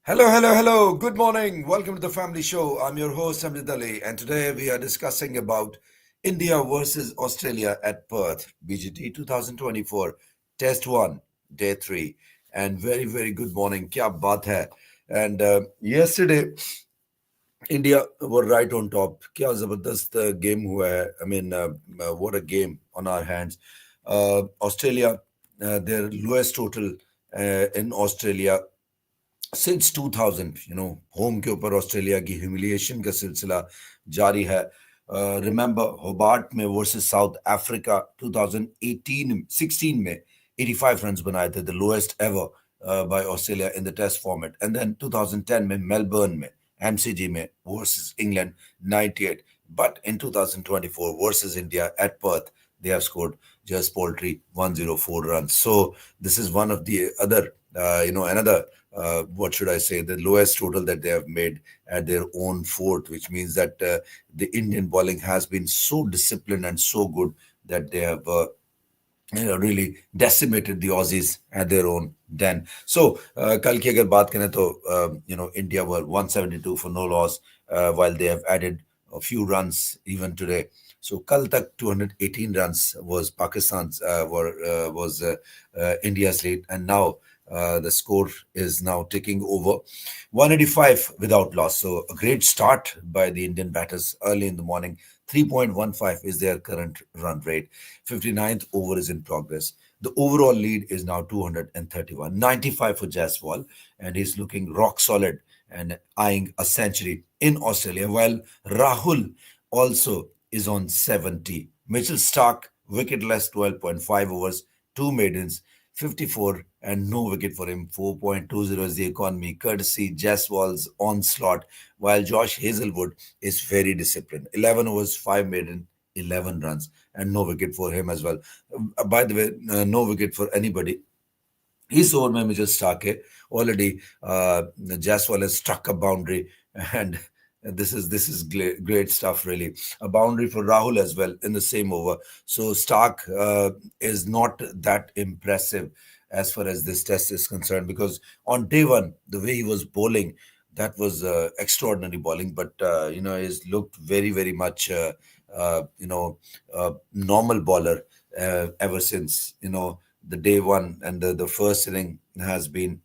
Hello, hello, hello. Good morning. Welcome to the Family Show. I'm your host, Amrit Ali, and today we are discussing about India versus Australia at Perth, BGT 2024, Test 1, Day 3. And very, very good morning. Kya baat hai? And yesterday, India were right on top. क्या जबरदस्त game हुआ है. I mean, what a game on our hands. Australia, their lowest total in Australia since 2000 home के ऊपर Australia की humiliation का सिलसिला जारी है. रिमेंबर होबार्ट में वर्सेस साउथ अफ्रीका 2018 16 में 85 रन्स बनाए थे, the lowest ever by Australia in the test format. And then 2010 में मेलबर्न में एमसीजी में versus England 98. But in 2024 versus India at Perth they have scored just paltry 104 runs. So this is one of the other, another, what should I say, the lowest total that they have made at their own fort, which means that the Indian bowling has been so disciplined and so good that they have really decimated the Aussies at their own den. So, कल की अगर बात करें तो India were 172 for no loss, while they have added a few runs even today. So kal tak 218 runs was Pakistan's was India's lead, and now the score is now taking over 185 without loss. So a great start by the Indian batters early in the morning. 3.15 is their current run rate. 59th over is in progress. The overall lead is now 231. 95 for Jaiswal, and he's looking rock solid and eyeing a century in Australia, while Rahul also is on 70. Mitchell Stark, wicketless 12.5 overs, two maidens, 54, and no wicket for him. 4.20 is the economy, courtesy Jaiswal's onslaught, while Josh Hazelwood is very disciplined. 11 overs, 5 maiden, 11 runs, and no wicket for him as well. By the way, no wicket for anybody. इस over में Mitchell Starc है already. Jaiswal has struck a boundary, and this is great stuff really. A boundary for Rahul as well in the same over. So Stark is not that impressive as far as this test is concerned, because on day one the way he was bowling, that was extraordinary bowling, but he's looked very, very much normal bowler ever since the day one, and the first inning has been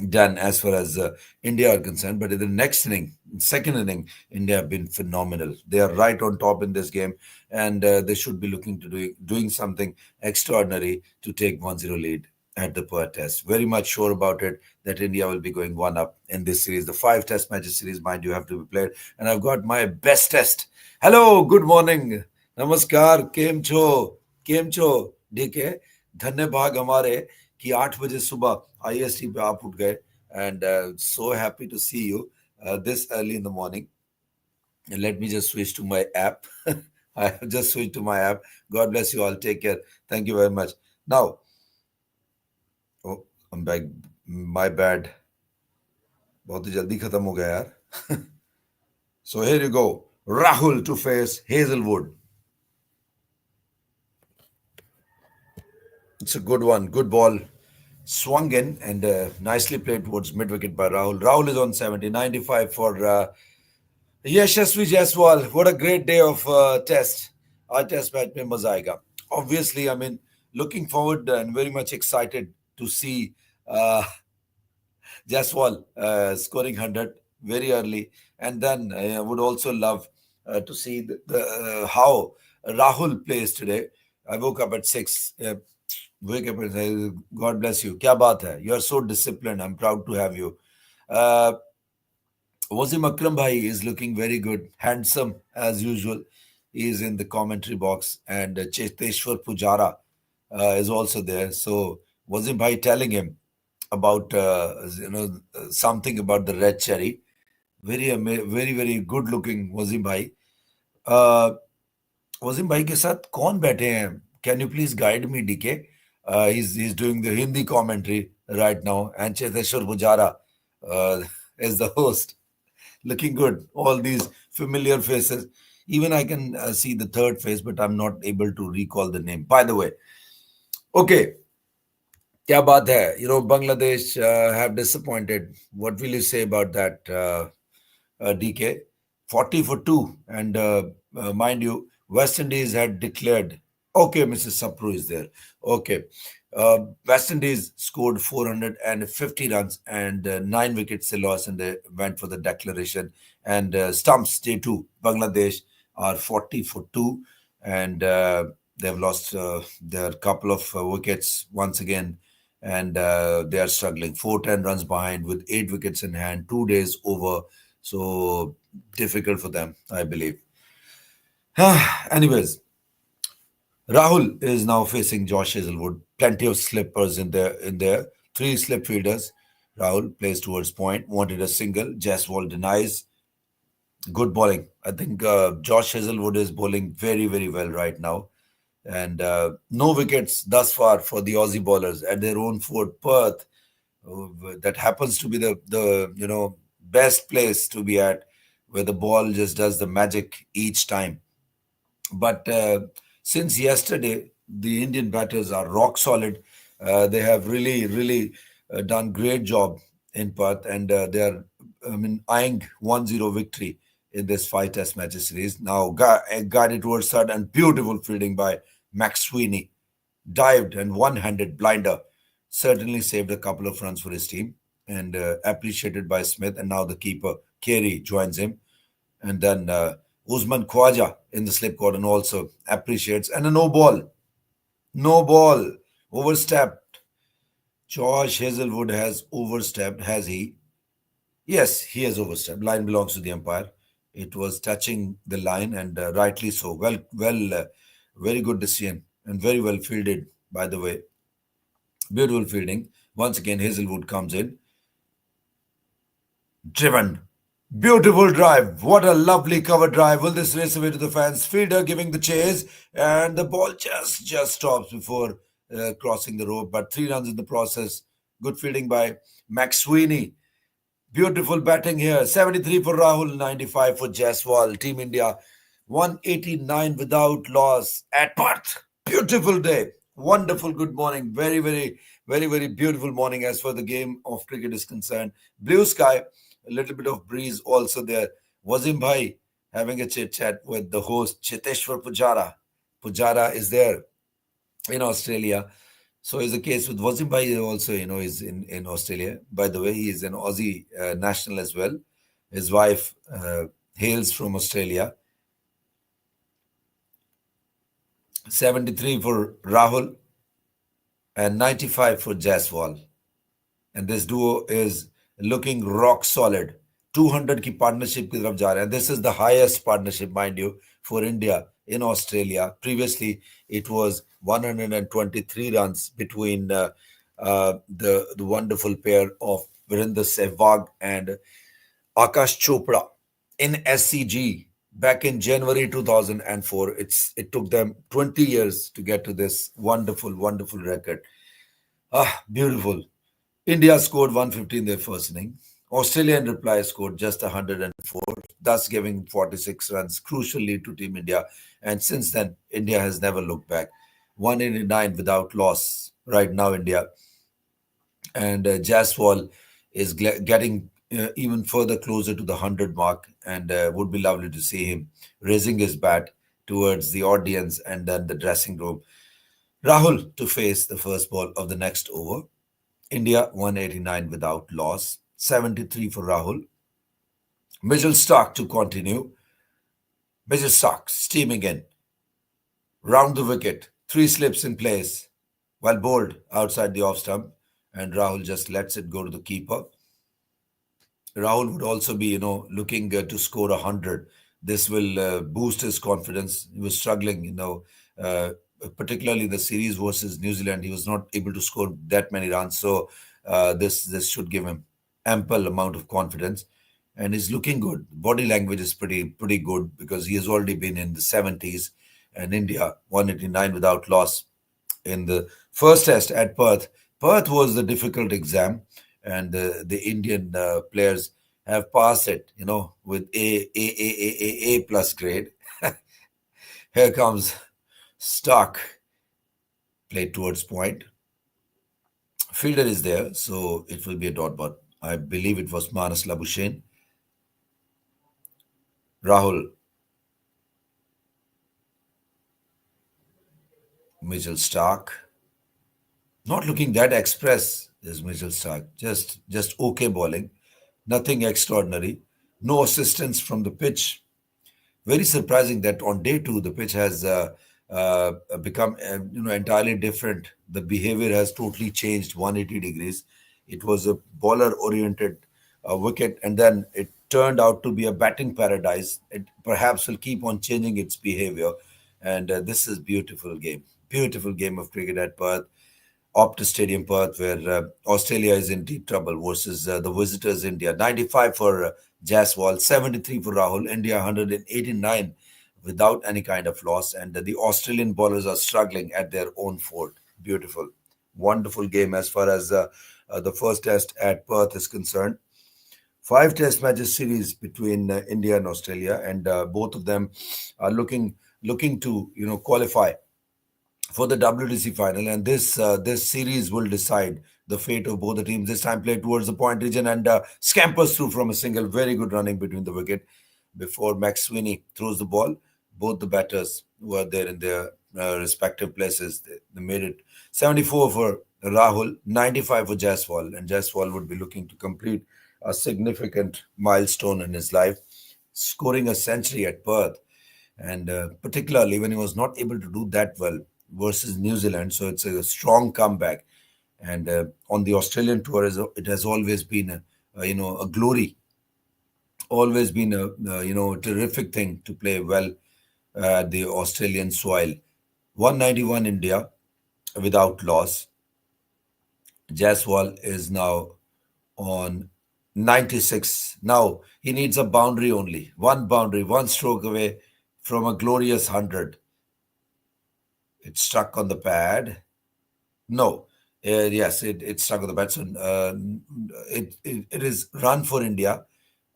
done as far as India are concerned. But in the next inning, second inning, India have been phenomenal. They are right on top in this game, and they should be looking to doing something extraordinary to take 1-0 lead at the Perth Test. Very much sure about it that India will be going one up in this series. The 5 Test matches series, mind you, have to be played. And I've got my best test. Hello, good morning. Namaskar, केम छो ठीक है. धन्यवाद हमारे कि 8 बजे सुबह IST पे आप उठ गए, and so happy to see you this early in the morning. And let me just switch to my app. I have just switched to my app. God bless you all. Take care. Thank you very much. Now, oh, I'm back. My bad. बहुत ही जल्दी खत्म हो गया यार. So here you go. Rahul to face Hazelwood. It's a good one. Good ball. Swung in and nicely played towards mid wicket by Rahul. Rahul is on 70. 95 for Yashasvi Jaiswal. What a great day of test. Our test match mein maza aayega. Obviously, I mean, looking forward and very much excited to see Jaiswal scoring 100 very early. And then I would also love to see how Rahul plays today. I woke up at 6. Wake up and say, God bless you. Kya baat hai? You are so disciplined. I'm proud to have you. Wasim Akram Bhai is looking very good, handsome as usual. He is in the commentary box, and Cheteshwar Pujara is also there. So Wasim Bhai telling him about something about the red cherry. Very very good looking Wasim Bhai. Wasim Bhai के साथ कौन बैठे हैं? Can you please guide me, DK? He's doing the Hindi commentary right now, and Cheteshwar Pujara is the host. Looking good. All these familiar faces. Even I can see the third face, but I'm not able to recall the name. By the way, okay. क्या बात है? Bangladesh have disappointed. What will you say about that, DK? 40 for 2. And mind you, West Indies had declared. Okay, Mrs. Sapru is there. Okay. West Indies scored 450 runs and 9 wickets they lost, and they went for the declaration. And stumps, J2, Bangladesh are 40 for 2. And they've lost their couple of wickets once again, and they are struggling. 410 runs behind with 8 wickets in hand, 2 days over. So difficult for them, I believe. Anyways, Rahul is now facing Josh Hazelwood. Plenty of slippers in there. Three slip fielders. Rahul plays towards point, wanted a single. Jaiswal denies. Good bowling. I think Josh Hazelwood is bowling very, very well right now. And no wickets thus far for the Aussie bowlers at their own fort, Perth. That happens to be the best place to be at, where the ball just does the magic each time. But since yesterday, the Indian batters are rock solid. They have really done great job in Perth, and they are, I mean, eyeing 1-0 victory in this five Test matches series. Now, guided towards third, and beautiful fielding by Max Sweeney, dived and one-handed blinder, certainly saved a couple of runs for his team, and appreciated by Smith. And now the keeper Carey joins him, and then Usman Khwaja in the slip cordon also appreciates, and a no ball, overstepped. Josh Hazelwood has overstepped, has he? Yes, he has overstepped. Line belongs to the umpire. It was touching the line, and rightly so. Very good decision, and very well fielded, by the way. Beautiful fielding. Once again, Hazelwood comes in, driven. Beautiful drive. What a lovely cover drive. Will this race away to the fans? Fielder giving the chase, and the ball just stops before crossing the rope. But 3 runs in the process. Good fielding by Max Sweeney. Beautiful batting here. 73 for Rahul, 95 for Jaiswal. Team India 189 without loss at Perth. Beautiful day. Wonderful good morning. Very beautiful morning as far the game of cricket is concerned. Blue sky, a little bit of breeze also there. Wasim Bhai having a chit chat with the host Chiteshwar Pujara. Pujara is there in Australia. So is the case with Wasim Bhai also, is in Australia. By the way, he is an Aussie national as well. His wife hails from Australia. 73 for Rahul and 95 for Jaiswal. And this duo is looking rock solid. 200 की partnership की तरफ जा रहे हैं. This is the highest partnership, mind you, for India in Australia. Previously, it was 123 runs between the wonderful pair of Virender Sehwag and Akash Chopra in SCG back in January 2004. It took them 20 years to get to this wonderful record. Beautiful. India scored 150 in their first inning. Australia in reply scored just 104, thus giving 46 runs, crucially to Team India. And since then, India has never looked back. 189 without loss right now, India. And Jaswal is getting even further closer to the 100 mark, and would be lovely to see him raising his bat towards the audience and then the dressing room. Rahul to face the first ball of the next over. India 189 without loss, 73 for Rahul. Mitchell Stark to continue. Mitchell Stark steaming in, round the wicket, three slips in place, while bowled outside the off stump, and Rahul just lets it go to the keeper. Rahul would also be, looking to score 100. This will boost his confidence. He was struggling, uh, particularly the series versus New Zealand. He was not able to score that many runs. So this should give him ample amount of confidence, and he's looking good. Body language is pretty good because he has already been in the 70s, and India 189 without loss in the first test at Perth. Perth was the difficult exam, and the Indian players have passed it, with A plus grade. Here comes Stark, played towards point. Fielder is there, so it will be a dot ball. I believe it was Manas Labuschagne. Rahul, Mitchell Stark. Not looking that express is Mitchell Stark. Just okay bowling. Nothing extraordinary. No assistance from the pitch. Very surprising that on day two the pitch has become entirely different. The behavior has totally changed 180 degrees. It was a bowler oriented wicket, and then it turned out to be a batting paradise. It perhaps will keep on changing its behavior, and this is beautiful game of cricket at Perth. Optus Stadium, Perth, where Australia is in deep trouble versus the visitors India. 95 for Jaiswal, 73 for Rahul, India 189 without any kind of loss, and the Australian bowlers are struggling at their own fort. Beautiful, wonderful game as far as the first test at Perth is concerned. Five test matches series between India and Australia, and both of them are looking to qualify for the WTC final, and this series will decide the fate of both the teams. This time played towards the point region and scampers through from a single. Very good running between the wicket before Max Sweeney throws the ball. Both the batters were there in their respective places. They made it 74 for Rahul, 95 for Jaiswal, and Jaiswal would be looking to complete a significant milestone in his life, scoring a century at Perth, and particularly when he was not able to do that well versus New Zealand. So it's a strong comeback. And on the Australian tour, it has always been a glory, always been a terrific thing to play well at the Australian soil. 191 India without loss. Jaiswal is now on 96. Now he needs a boundary only. One boundary, one stroke away from a glorious 100. It struck on the pad. No. Yes, it struck on the pad. So it is run for India,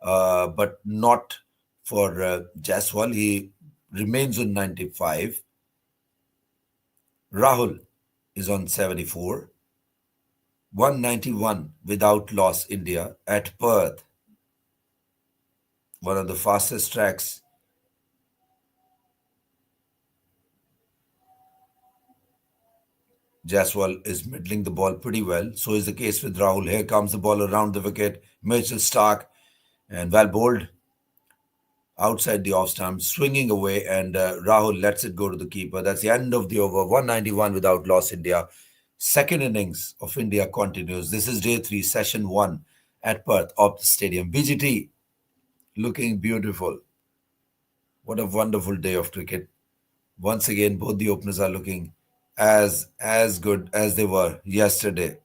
but not for Jaiswal. He remains on 95. Rahul is on 74. 191 without loss India at Perth, one of the fastest tracks. Jaiswal is middling the ball pretty well. So is the case with Rahul. Here comes the ball around the wicket. Mitchell Stark and well bowled outside the off stump, swinging away, and Rahul lets it go to the keeper. That's the end of the over. 191 without loss India. Second innings of India continues. This is day three, session one at Perth of the stadium. BGT looking beautiful. What a wonderful day of cricket. Once again, both the openers are looking as good as they were yesterday.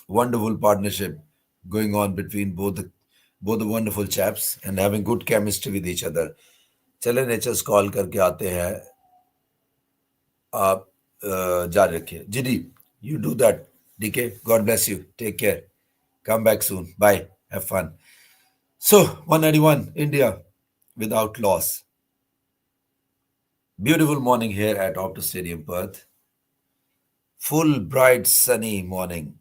Wonderful partnership going on between both the wonderful chaps and having good chemistry with each other. चले nature's call करके आते हैं आप जारी रखिए जी डी you do that DK God bless you take care come back soon bye have fun so 191 India without loss beautiful morning here at Optus Stadium Perth full bright sunny morning.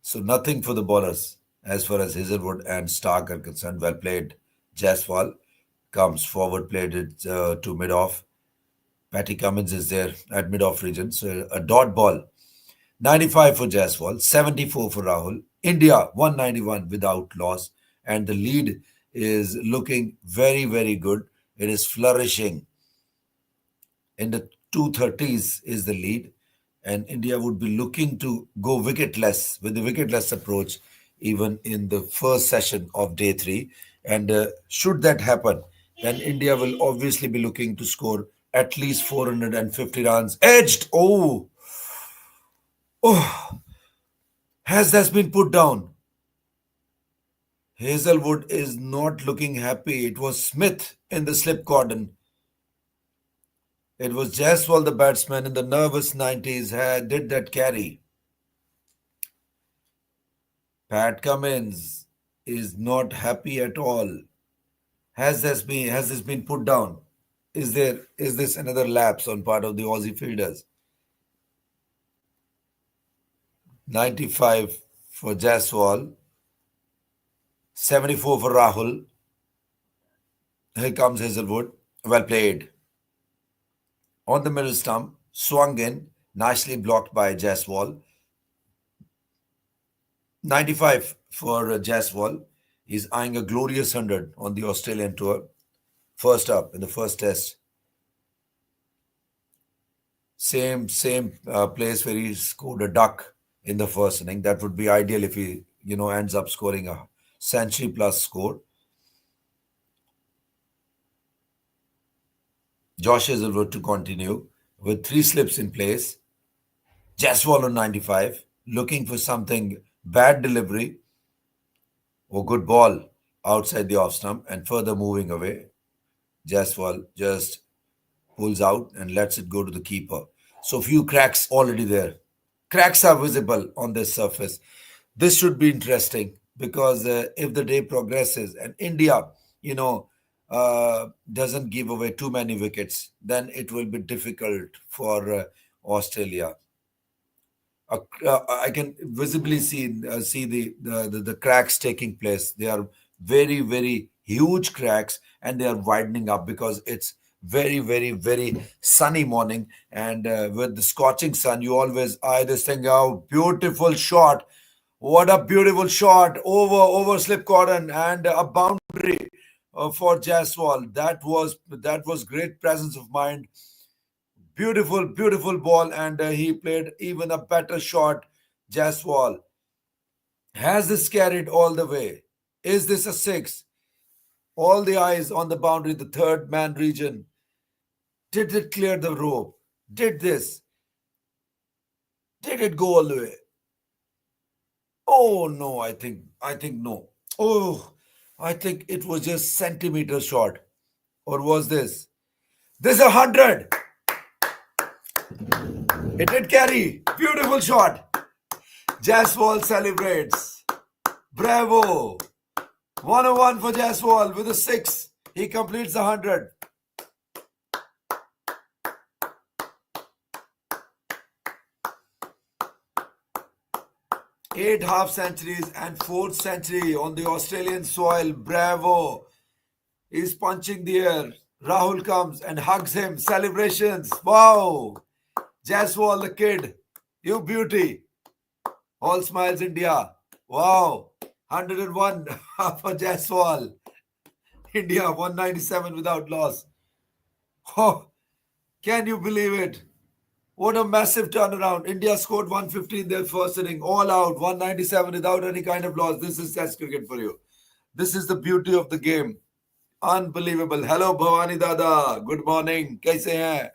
So nothing for the bowlers as far as Hazelwood and Stark are concerned. Well played. Jaiswal comes forward, played it to mid off. Patty Cummins is there at mid off region. So a dot ball. 95 for Jaiswal, 74 for Rahul. India 191 without loss. And the lead is looking very, very good. It is flourishing. In the 230s is the lead, and India would be looking to go wicketless with the wicketless approach even in the first session of day three. And should that happen, then India will obviously be looking to score at least 450 runs. Edged! Oh, has that been put down? Hazelwood is not looking happy. It was Smith in the slip cordon. It was Jaiswal, the batsman, in the nervous 90s, did that carry. Pat Cummins is not happy at all. Has this been put down? Is this another lapse on part of the Aussie fielders? 95 for Jaiswal, 74 for Rahul. Here comes Hazelwood. Well played. On the middle stump, swung in, nicely blocked by Jaiswal. 95 for Jaiswal. He's eyeing a glorious 100 on the Australian tour. First up in the first test. Same place where he scored a duck in the first inning. That would be ideal if he ends up scoring a century plus score. Josh Hazelwood to continue with three slips in place. Jaiswal on 95, looking for something bad delivery or good ball outside the off stump and further moving away. Jaiswal just pulls out and lets it go to the keeper. So few cracks already there. Cracks are visible on this surface. This should be interesting because if the day progresses and India, doesn't give away too many wickets, then it will be difficult for Australia. I can visibly see the cracks taking place. They are very very huge cracks, and they are widening up because it's very very very sunny morning, and with the scorching sun, you always either think, "Oh, beautiful shot! What a beautiful shot over slip cotton and a boundary for Jaiswal." That was great presence of mind. Beautiful, beautiful ball, and he played even a better shot. Jaiswal. Has this carried all the way? Is this a six? All the eyes on the boundary, the third man region. Did it clear the rope? Did this? Did it go all the way? Oh no, I think no. Oh, I think it was just centimeters short. Or was this? This is 100. It did carry. Beautiful shot. Jaiswal celebrates. Bravo. 101 for Jaiswal with a 6. He completes the 100. Eight half centuries and fourth century on the Australian soil. Bravo. He's punching the air. Rahul comes and hugs him. Celebrations. Wow. Jaiswal the kid. You beauty. All smiles India. Wow. 101 for Jaiswal. India 197 without loss. Oh, can you believe it? What a massive turnaround. India scored 150 in their first inning. All out. 197 without any kind of loss. This is Test cricket for you. This is the beauty of the game. Unbelievable. Hello, Bhavani Dada. Good morning. Kaise hain?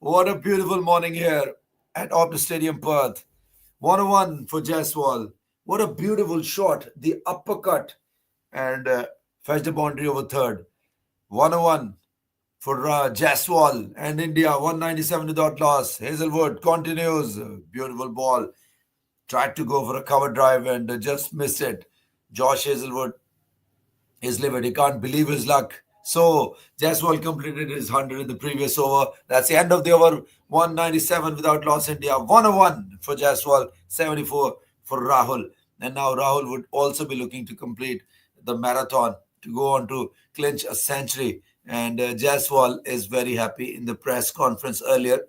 What a beautiful morning here at Optus Stadium, Perth. 101 for Jaiswal. What a beautiful shot. The uppercut and fetched the boundary over third. 101 for Jaiswal and India. 197 without loss. Hazelwood continues. Beautiful ball. Tried to go for a cover drive and just missed it. Josh Hazelwood is livid. He can't believe his luck. So Jaiswal completed his 100 in the previous over. That's the end of the over. 197 without loss. India 101 for Jaiswal, 74 for Rahul. And now Rahul would also be looking to complete the marathon to go on to clinch a century. And Jaiswal is very happy. In the press conference earlier,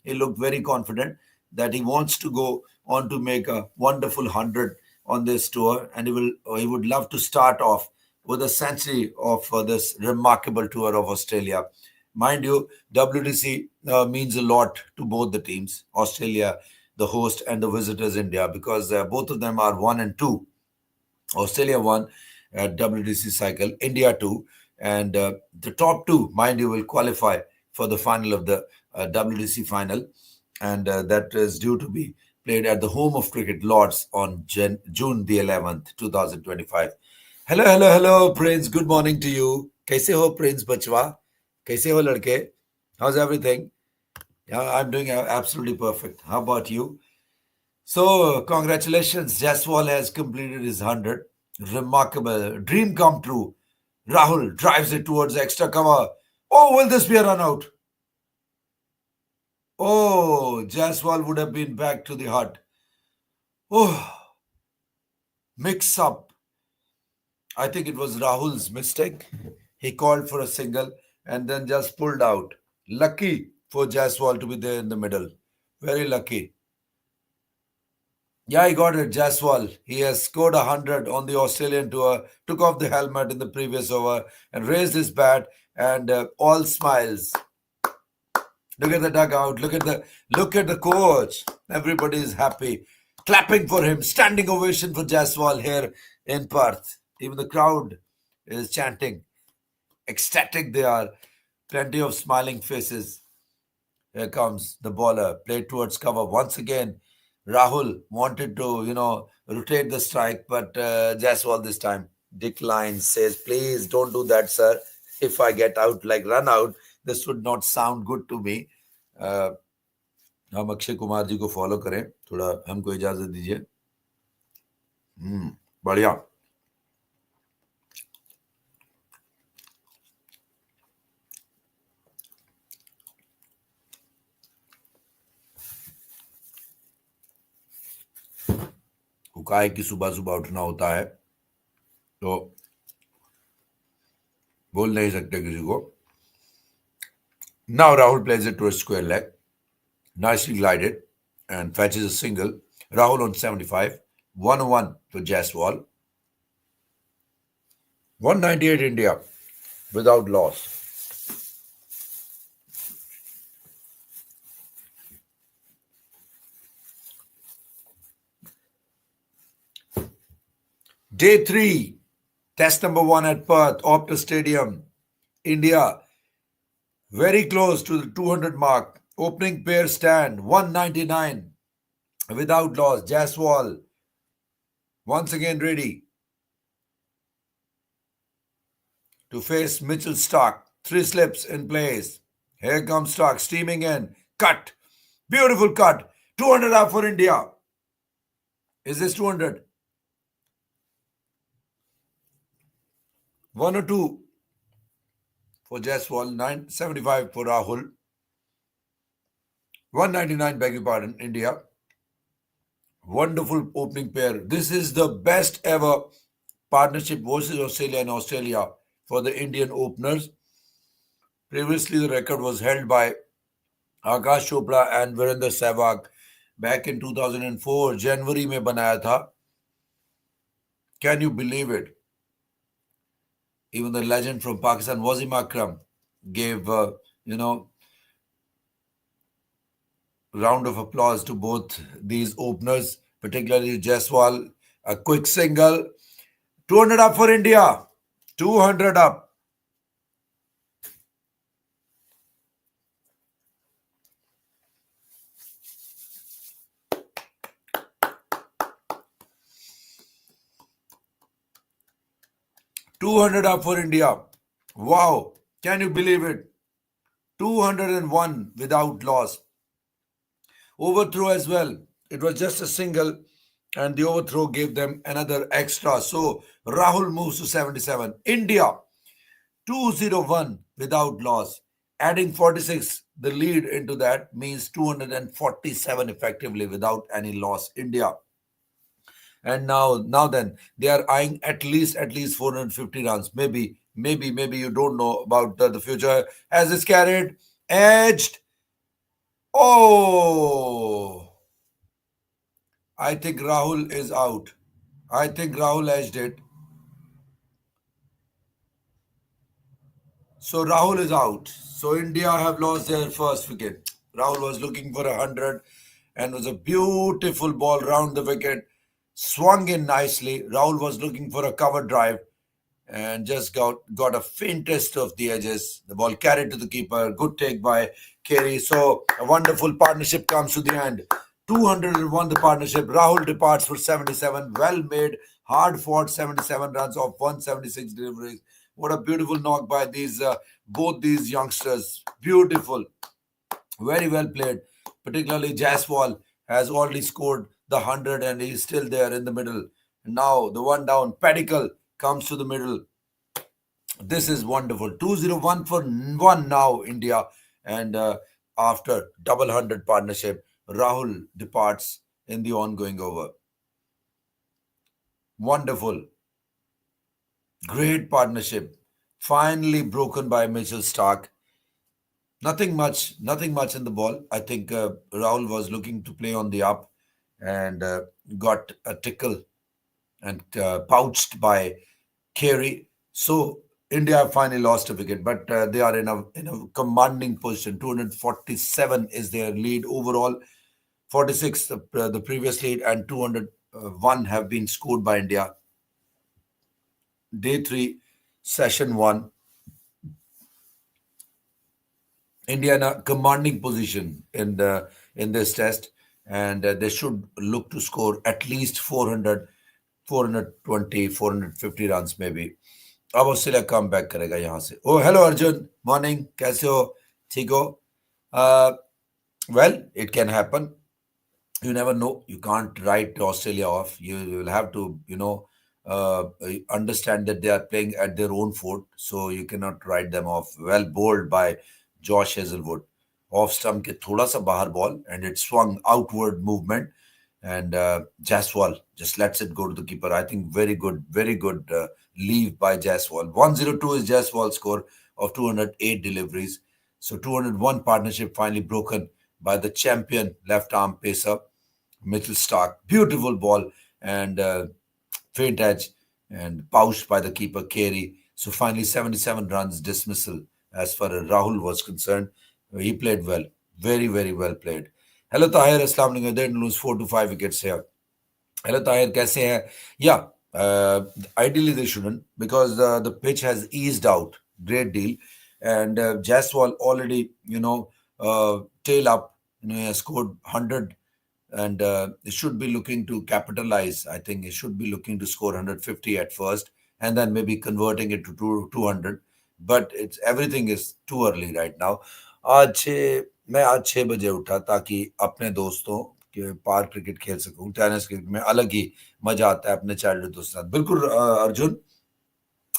he looked very confident that he wants to go on to make a wonderful 100 on this tour, and he would love to start off with a century of this remarkable tour of Australia. Mind you, WTC means a lot to both the teams, Australia, the host, and the visitors, India, because both of them are 1 and 2. Australia won at WTC cycle, India 2, and the top two, mind you, will qualify for the final of the WTC final, and that is due to be played at the home of cricket, Lords, on June the 11th, 2025. Hello, hello, hello, Prince. Good morning to you. Kaise ho, Prince Bachwa? Kaise ho, ladke? How's everything? Yeah, I'm doing absolutely perfect. How about you? So, congratulations. Jaiswal has completed his 100. Remarkable. Dream come true. Rahul drives it towards extra cover. Oh, will this be a run out? Oh, Jaiswal would have been back to the hut. Oh, mix up. I think it was Rahul's mistake. He called for a single and then just pulled out. Lucky for Jaiswal to be there in the middle. Very lucky. Yeah, he got it. Jaiswal. He has scored 100 on the Australian tour, took off the helmet in the previous over and raised his bat and all smiles. Look at the dugout. Look at the coach. Everybody is happy. Clapping for him. Standing ovation for Jaiswal here in Perth. Even the crowd is chanting. Ecstatic they are. Plenty of smiling faces. Here comes the bowler. Played towards cover. Once again, Rahul wanted to, rotate the strike, but Jaiswal this time declines, says, please don't do that, sir. If I get out, like run out, this would not sound good to me. Uh, हम अक्षय कुमार जी को follow करें थोड़ा हमको इजाजत दीजिए बढ़िया हुकाय की सुबह सुबह उठना होता है तो बोल नहीं सकते किसी को now Rahul plays it to a square leg nicely glided and fetches a single Rahul on 75 101 for Jaiswal 198 India without loss. Day 3, test number 1 at Perth, Optus Stadium, India, very close to the 200 mark. Opening pair stand, 199 without loss. Jaiswal once again ready to face Mitchell Stark. 3 slips in place. Here comes Stark, steaming in. Cut. Beautiful cut. 200 up for India. Is this 200? 1 or 2 for Jaiswal, 975 for Rahul. 199, beg your pardon, India. Wonderful opening pair. This is the best ever partnership versus Australia and Australia for the Indian openers. Previously, the record was held by Akash Chopra and Virender Sehwag back in 2004. January में बनाया था. Can you believe it? Even the legend from Pakistan, Wasim Akram, gave, round of applause to both these openers, particularly Jaiswal. A quick single. 200 up for India. 200 up. 200 up for India. Wow. Can you believe it? 201 without loss. Overthrow as well. It was just a single, and the overthrow gave them another extra. So Rahul moves to 77. India 201 without loss. Adding 46, the lead into that means 247 effectively without any loss. India. And now then they are eyeing at least 450 runs. Maybe you don't know about the future as it's carried edged. Oh, I think Rahul is out. I think Rahul edged it. So Rahul is out. So India have lost their first wicket. Rahul was looking for 100 and was a beautiful ball round the wicket. Swung in nicely. Rahul was looking for a cover drive and just got a faintest of the edges. The ball carried to the keeper. Good take by Carey. So a wonderful partnership comes to the end. 201 the partnership. Rahul departs for 77. Well made, hard fought 77 runs off 176 deliveries. What a beautiful knock by these both these youngsters. Beautiful. Very well played. Particularly Jaiswal has already scored the 100 and he's still there in the middle. Now the one down. Pedicle comes to the middle. This is wonderful. 201 for 1 now, India. And after double 100 partnership, Rahul departs in the ongoing over. Wonderful, great partnership. Finally broken by Mitchell Stark. Nothing much in the ball. I think Rahul was looking to play on the up and got a tickle and pouched by Carey. So India finally lost a wicket, but they are in a commanding position. 247 is their lead overall. 46 the previous lead, and 201 have been scored by India. Day three, session one. India in a commanding position in this test, and they should look to score at least 400, 420, 450 runs maybe. अब Australia come back करेगा यहाँ से. Oh, hello Arjun, morning, कैसे हो? ठीक हो? Well, it can happen. You never know. You can't write Australia off. You will have to, understand that they are playing at their own fort, so you cannot write them off. Well bowled by Josh Hazelwood. Off stump ke thoda sa bahar ball, and it swung outward movement, and Jaiswal just lets it go to the keeper. I think very good leave by Jaiswal. 102 is Jaiswal's score of 208 deliveries. So 201 partnership finally broken by the champion left arm pacer Mitchell Stark. Beautiful ball and faint edge and pouched by the keeper Carey. So finally 77 runs dismissal as far as Rahul was concerned. He played well. Very well played. Hello Tahir, Aslam alaikum. They didn't lose 4 to 5 wickets here. Hello Tahir, कैसे हैं? Yeah, ideally they shouldn't because the pitch has eased out great deal, and Jaiswal already tail up. He has scored 100, and he should be looking to capitalize. I think he should be looking to score 150 at first, and then maybe converting it to 200. But it's everything is too early right now. मैं आज 6 बजे उठा ताकि अपने दोस्तों के पार cricket खेल सकूं. टेनिस क्रिकेट में अलग ही मजा आता है अपने चाइल्डहुड दोस्तों के साथ. बिल्कुल Arjun,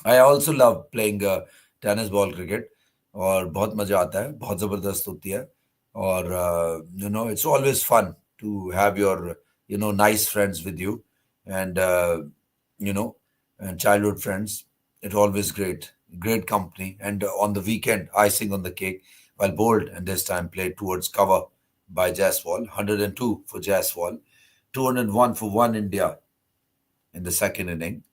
I also love playing tennis ball cricket, और बहुत मजा आता है, बहुत जबरदस्त होती है. और it's always fun to have your nice friends with you, and you know and childhood friends. It's always great company, and on the weekend icing on the cake. While bowled and this time played towards cover by Jaiswal. 102 for Jaiswal, 201 for one India in the second inning.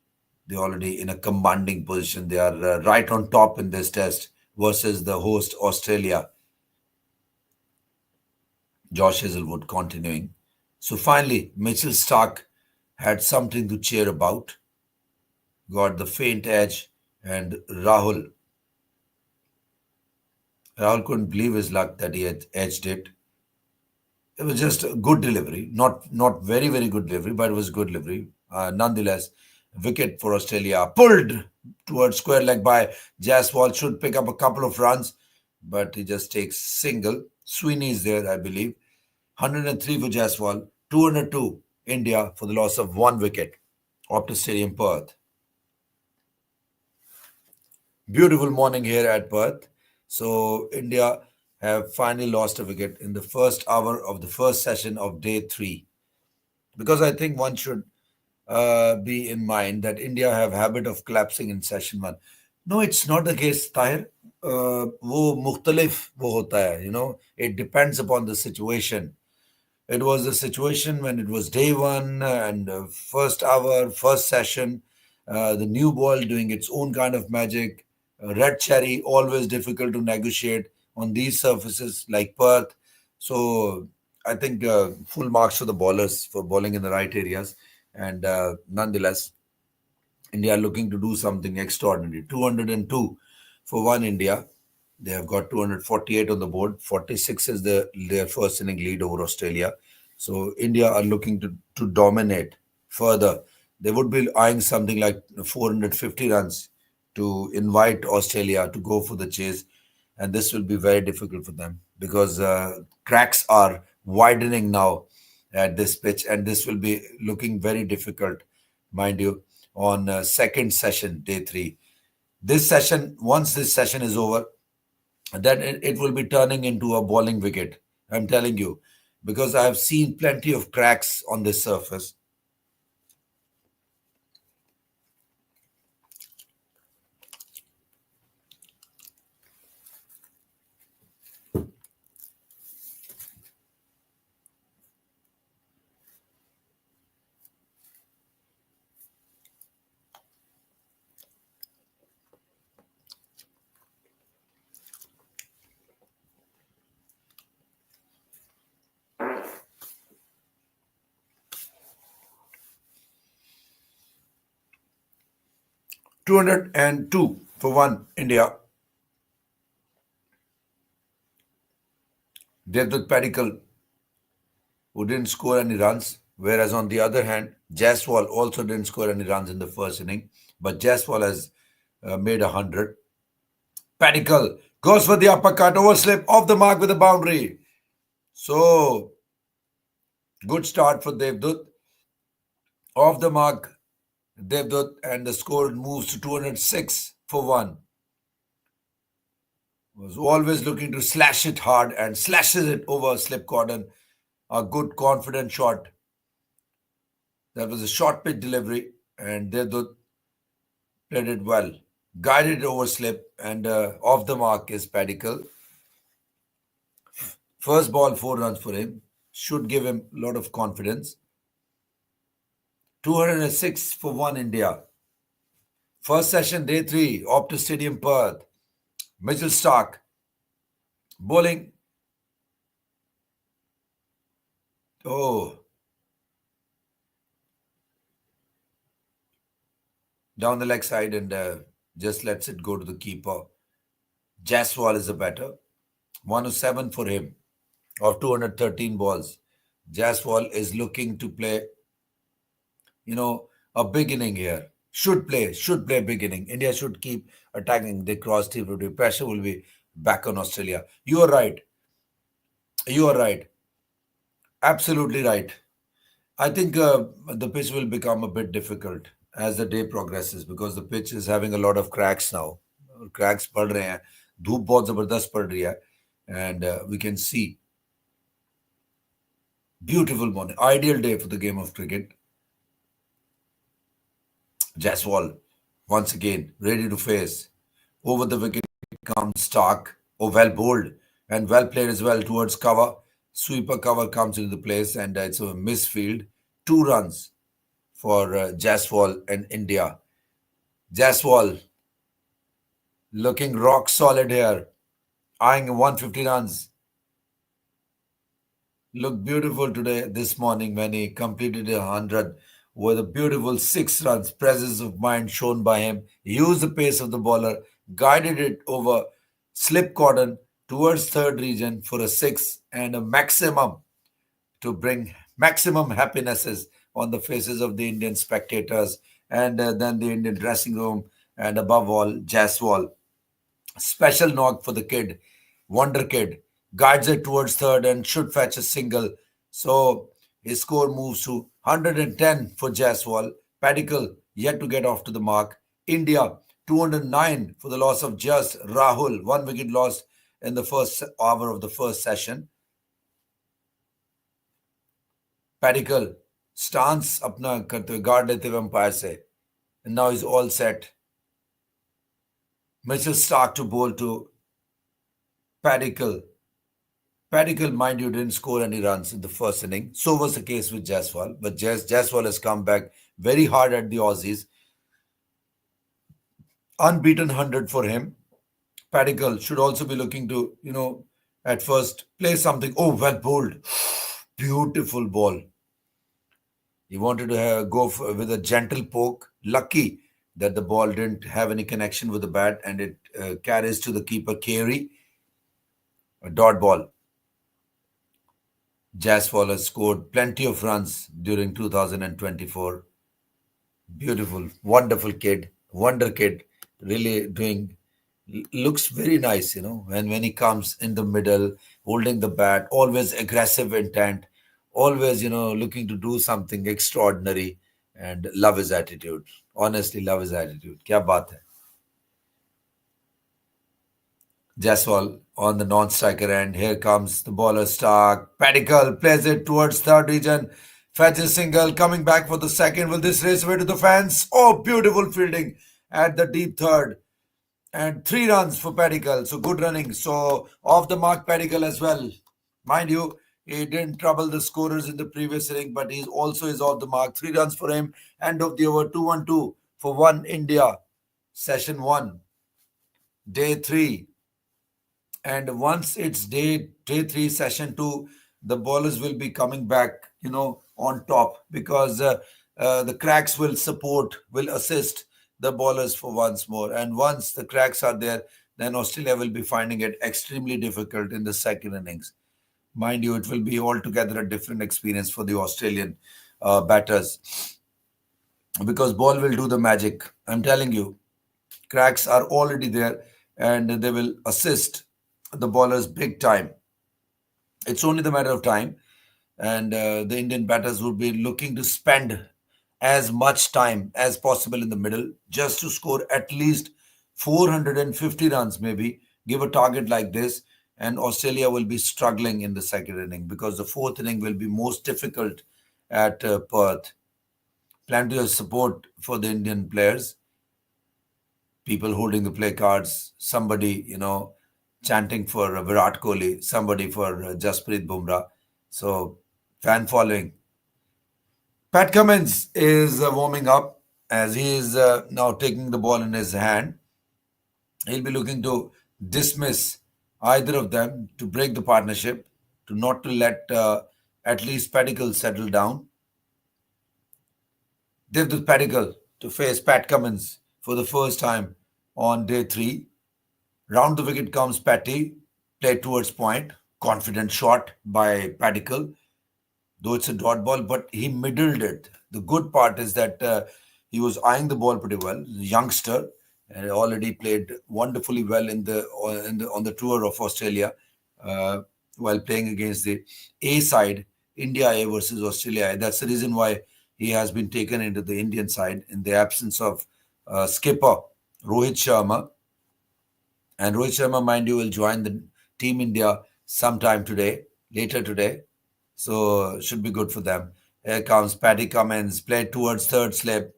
They're already in a commanding position. They are right on top in this test versus the host Australia. Josh Hazelwood continuing. So finally, Mitchell Stark had something to cheer about. Got the faint edge, and Rahul couldn't believe his luck that he had edged it. It was just a good delivery, not very good delivery, but it was good delivery. Nonetheless, wicket for Australia pulled towards square leg by Jaiswal. Should pick up a couple of runs, but he just takes single. Sweeney is there, I believe. 103 for Jaiswal, 202 India for the loss of 1 wicket. Optus Stadium, Perth. Beautiful morning here at Perth. So India have finally lost a wicket in the first hour of the first session of day three. Because I think one should be in mind that India have habit of collapsing in session one. No, it's not the case, Tahir. वो मुख्तलिफ वो होता है, it depends upon the situation. It was a situation when it was day one and first hour, first session, the new ball doing its own kind of magic. Red cherry, always difficult to negotiate on these surfaces like Perth. So I think full marks to the bowlers for bowling in the right areas. And nonetheless, India are looking to do something extraordinary. 202 for one India. They have got 248 on the board. 46 is their first inning lead over Australia. So India are looking to dominate further. They would be eyeing something like 450 runs to invite Australia to go for the chase. And this will be very difficult for them because cracks are widening now at this pitch, and this will be looking very difficult, mind you, on second session, day three. This session, once this session is over, then it will be turning into a bowling wicket. I'm telling you, because I have seen plenty of cracks on this surface. 202 for 1 India. Devdutt Padikkal, who didn't score any runs, whereas on the other hand, Jaiswal also didn't score any runs in the first inning, but Jaiswal has made 100. Padikkal goes for the uppercut, overslip, off the mark with a boundary. So, good start for Devdutt. Off the mark, Devdutt, and the score moves to 206 for 1. Was always looking to slash it hard and slashes it over slip cordon. A good confident shot. That was a short pitch delivery, and Devdutt played it well. Guided over slip and off the mark is Padikkal. First ball, 4 runs for him. Should give him a lot of confidence. 206 for 1 India. First session, day 3, Optus Stadium, Perth. Mitchell Stark bowling. Oh, down the leg side and just lets it go to the keeper. Jaiswal is a batter. 107 for him of 213 balls. Jaiswal is looking to play, a big inning here. Should play big inning. India should keep attacking. They cross T50. Pressure will be back on Australia. You are right. You are right. Absolutely right. I think the pitch will become a bit difficult as the day progresses because the pitch is having a lot of cracks now. Cracks पड़ रहे हैं, धूप बहुत जबरदस्त पड़ रही है, and we can see beautiful morning, ideal day for the game of cricket. Jaiswal once again ready to face. Over the wicket comes Stark. Oh, well bowled and well played as well towards cover. Sweeper cover comes into the place and it's a misfield. 2 runs for Jaiswal and India. Jaiswal looking rock solid here, eyeing 150 runs. Looked beautiful today, this morning, when he completed 100 with a beautiful 6 runs. Presence of mind shown by him. He used the pace of the bowler, guided it over slip cordon towards third region for a 6 and a maximum to bring maximum happinesses on the faces of the Indian spectators and then the Indian dressing room, and above all, Jaiswal. Special knock for the kid, Wonder Kid. Guides it towards third and should fetch a single. So his score moves to 110 for Jaiswal. Padikkal yet to get off to the mark. India 209 for the loss of just Rahul. 1 wicket lost in the first hour of the first session. Padikkal stance अपना करते हुए guard लेते हुए umpire से. And now he's all set. Mitchell Stark to bowl to Padikkal. Padikkal, mind you, didn't score any runs in the first inning. So was the case with Jaiswal. But Jaiswal has come back very hard at the Aussies. Unbeaten 100 for him. Padikkal should also be looking to, at first play something. Oh, well bowled. Beautiful ball. He wanted to go with a gentle poke. Lucky that the ball didn't have any connection with the bat and it carries to the keeper, Carey. A dot ball. Jaiswal has scored plenty of runs during 2024. Beautiful, wonderful kid, wonder kid, really doing, looks very nice, when he comes in the middle, holding the bat, always aggressive intent, always, looking to do something extraordinary, and love his attitude. Honestly, love his attitude. Kya baat hai? Jaiswal on the non-striker end. Here comes the bowler Stark. Padikkal plays it towards third region. Fetches single. Coming back for the second. Will this race away to the fans? Oh, beautiful fielding at the deep third. And 3 runs for Padikkal. So good running. So off the mark Padikkal as well. Mind you, he didn't trouble the scorers in the previous inning, but he also is off the mark. 3 runs for him. End of the over. 2-1-2 for 1 India. Session 1. Day 3. And once it's day 3 session 2, the bowlers will be coming back on top because the cracks will assist the bowlers for once more. And once the cracks are there, then Australia will be finding it extremely difficult in the second innings. Mind you, it will be altogether a different experience for the Australian batters because ball will do the magic. I'm telling you, cracks are already there and they will assist the bowlers big time. It's only the matter of time, and the Indian batters would be looking to spend as much time as possible in the middle just to score at least 450 runs, maybe. Give a target like this, and Australia will be struggling in the second inning because the fourth inning will be most difficult at Perth. Plenty of support for the Indian players, people holding the play cards, somebody, chanting for Virat Kohli, somebody for Jasprit Bumrah. So, fan following. Pat Cummins is warming up as he is now taking the ball in his hand. He'll be looking to dismiss either of them to break the partnership, to not to let at least Pedicle settle down. Devdutt Pedicle to face Pat Cummins for the first time on day three. Round the wicket comes Patty, played towards point. Confident shot by Padikkal, though it's a dot ball, but he middled it. The good part is that he was eyeing the ball pretty well. He's a youngster and already played wonderfully well on the tour of Australia uh, while playing against the A side, India A versus Australia A. That's the reason why he has been taken into the Indian side in the absence of skipper Rohit Sharma. And Rohit Sharma, mind you, will join the Team India sometime today, later today. So should be good for them. Here comes Paddy Cummins, played towards third slip.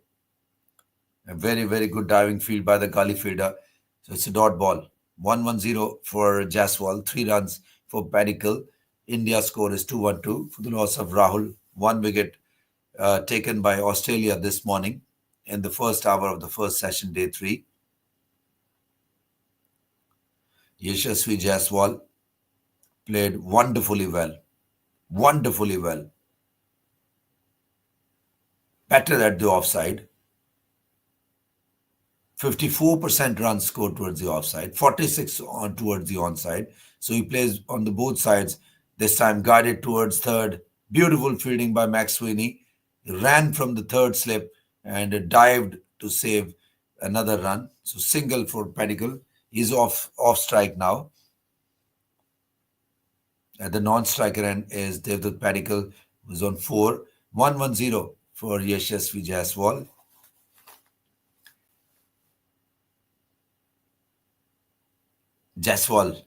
A very, very good diving field by the gully fielder. So it's a dot ball. 1-1-0 for Jaiswal, 3 runs for Padikkal. India score is 2-1-2 for the loss of Rahul. One wicket taken by Australia this morning in the first hour of the first session, day three. Yashasvi Jaiswal played wonderfully well. Wonderfully well. Better at the offside. 54% runs scored towards the offside, 46 on towards the onside. So he plays on the both sides. This time guided towards third. Beautiful fielding by Max Sweeney. He ran from the third slip and dived to save another run. So single for Pedicle. He's off strike now. At the non-striker end is Devdutt Padikkal, who's on 4. 1-1-0 for Yashasvi Jaiswal. Jaiswal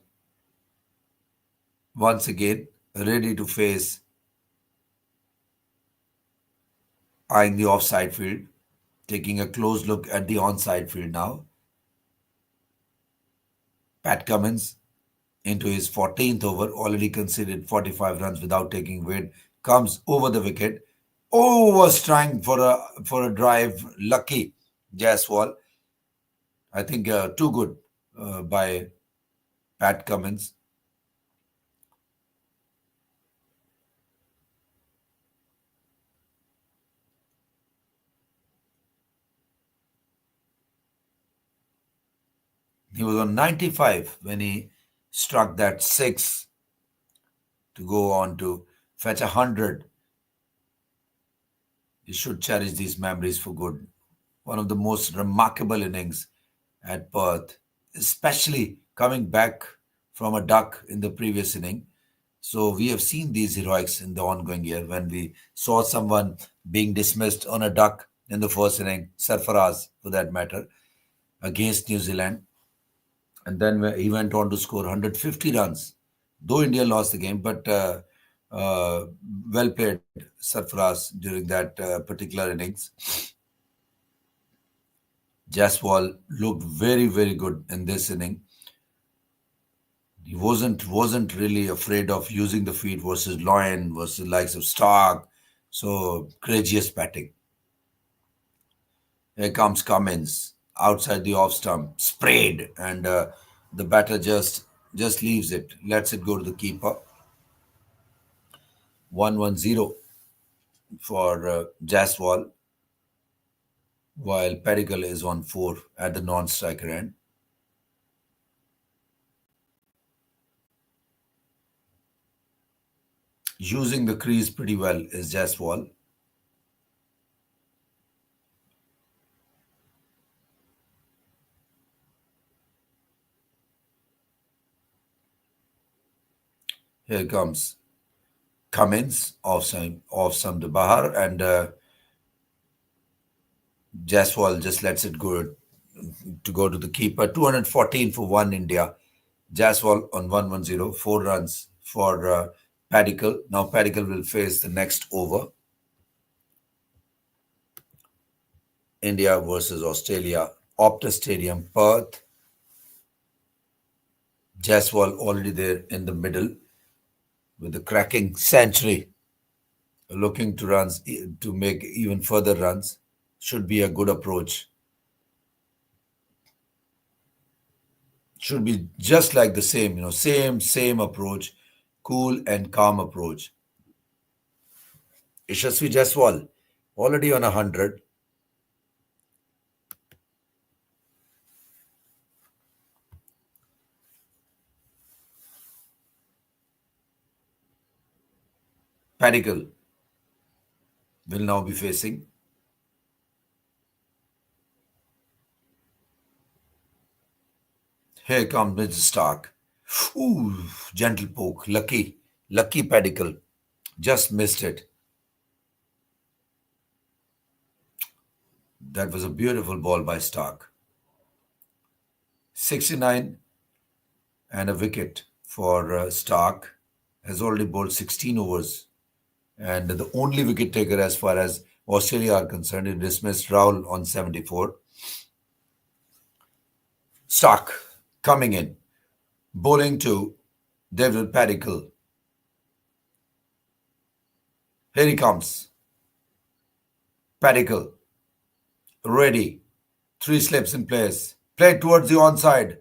once again ready to face, eyeing the offside field, taking a close look at the onside field now. Pat Cummins into his 14th over, already conceded 45 runs without taking weight, comes over the wicket. Oh, was trying for a drive. Lucky Jaiswal. I think too good by Pat Cummins. He was on 95 when he struck that six to go on to fetch 100. You should cherish these memories for good. One of the most remarkable innings at Perth, especially coming back from a duck in the previous inning. So we have seen these heroics in the ongoing year when we saw someone being dismissed on a duck in the first inning, Sarfaraz for that matter, against New Zealand. And then he went on to score 150 runs. Though India lost the game, but uh, well played Sarfaraz during that particular innings. Jaswal looked very, very good in this inning. He wasn't really afraid of using the feet versus Loyan versus likes of Stark. So courageous batting. Here comes Cummins outside the off stump, sprayed, and the batter just leaves it, lets it go to the keeper. 1-1-0 for Jaswal. while Pedicle is on 4 at the non-striker end. Using the crease pretty well is Jaiswal. Here comes Cummins off some the Bahar, and Jaiswal just lets it go to the keeper. 214 for 1 India. Jaiswal on 110, 4 runs for Padikkal. Now Padikkal will face the next over. India versus Australia. Optus Stadium, Perth. Jaiswal already there in the middle with the cracking century, looking to make even further runs. Should be a good approach. Should be just like the same, same approach, cool and calm approach. Yashasvi Jaiswal already on 100. Padikkal will now be facing. Here comes Mr. Stark. Ooh, gentle poke. Lucky Padikkal. Just missed it. That was a beautiful ball by Stark. 69 and a wicket for Stark. Has already bowled 16 overs. And the only wicket taker as far as Australia are concerned, he dismissed Rahul on 74. Stark coming in, bowling to David Padikkal. Here he comes. Padikkal, ready. 3 slips in place. Played towards the onside.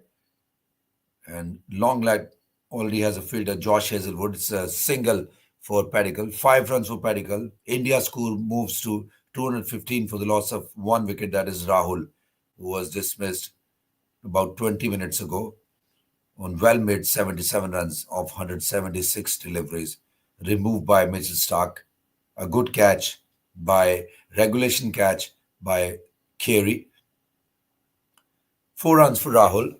And long leg already has a fielder, Josh Hazelwood. It's a single for Padikkal. 5 runs for Padikkal. India's score moves to 215 for the loss of 1 wicket. That is Rahul, who was dismissed about 20 minutes ago on well-made 77 runs of 176 deliveries, removed by Mitchell Stark. A good regulation catch by Carey. 4 runs for Rahul.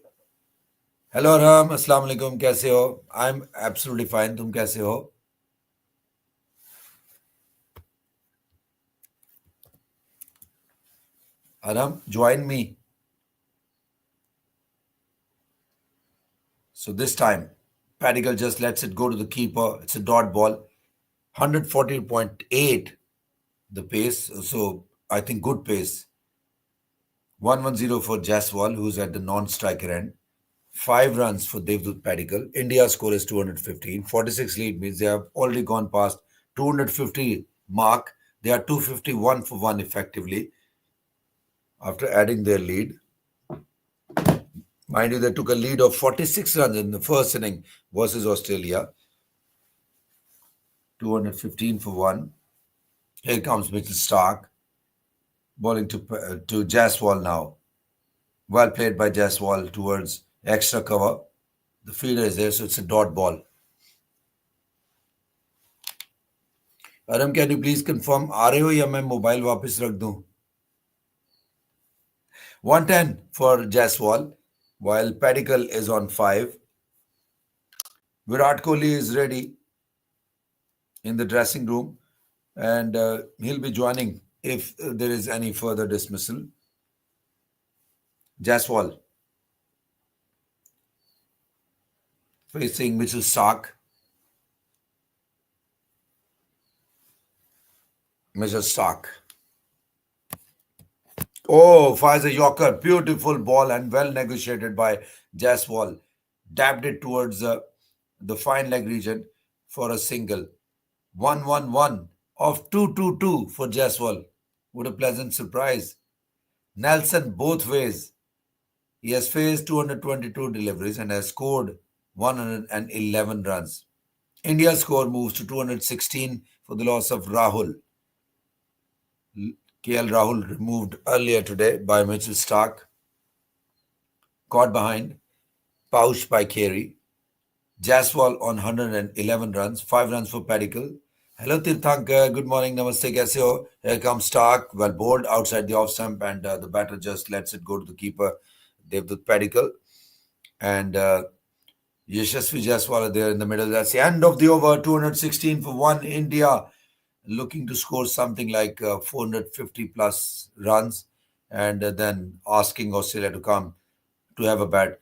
Hello Ram, Assalamu alaikum, कैसे हो? I'm absolutely fine. तुम कैसे हो? Aram, join me. So this time, Padikkal just lets it go to the keeper. It's a dot ball. 140.8 the pace. So I think good pace. 110 for Jaiswal, who's at the non-striker end. 5 runs for Devdutt Padikkal. India's score is 215. 46 lead means they have already gone past 250 mark. They are 251 for 1 effectively after adding their lead. Mind you, they took a lead of 46 runs in the first inning versus Australia. 215 for 1. Here comes Mitchell Stark, bowling to Jaiswal now. Well played by Jaiswal towards extra cover. The fielder is there, so it's a dot ball. Aram, can you please confirm, आ रहे हो या मैं mobile वापस रख दूं? 110 for Jaiswal, while Padikkal is on 5. Virat Kohli is ready in the dressing room, and he'll be joining if there is any further dismissal. Jaiswal facing Mitchell Stark. Mitchell Stark. Oh, fires a Yorker. Beautiful ball and well negotiated by Jaiswal. Dabbed it towards the fine leg region for a single. 1-1-1 of 2-2-2 for Jaiswal. What a pleasant surprise. Nelson both ways. He has faced 222 deliveries and has scored 111 runs. India's score moves to 216 for the loss of Rahul. KL Rahul removed earlier today by Mitchell Stark, caught behind, pouched by Carey. Jaiswal on 111 runs, 5 runs for Padikkal. Hello Tirthankar, good morning, namaste, kaise ho? Here comes Stark, well bowled outside the off stump, and the batter just lets it go to the keeper, Devdutt Padikkal. And Yashasvi Jaiswal are there in the middle. That's the end of the over, 216 for 1. India looking to score something like 450 plus runs, and then asking Australia to come to have a bat.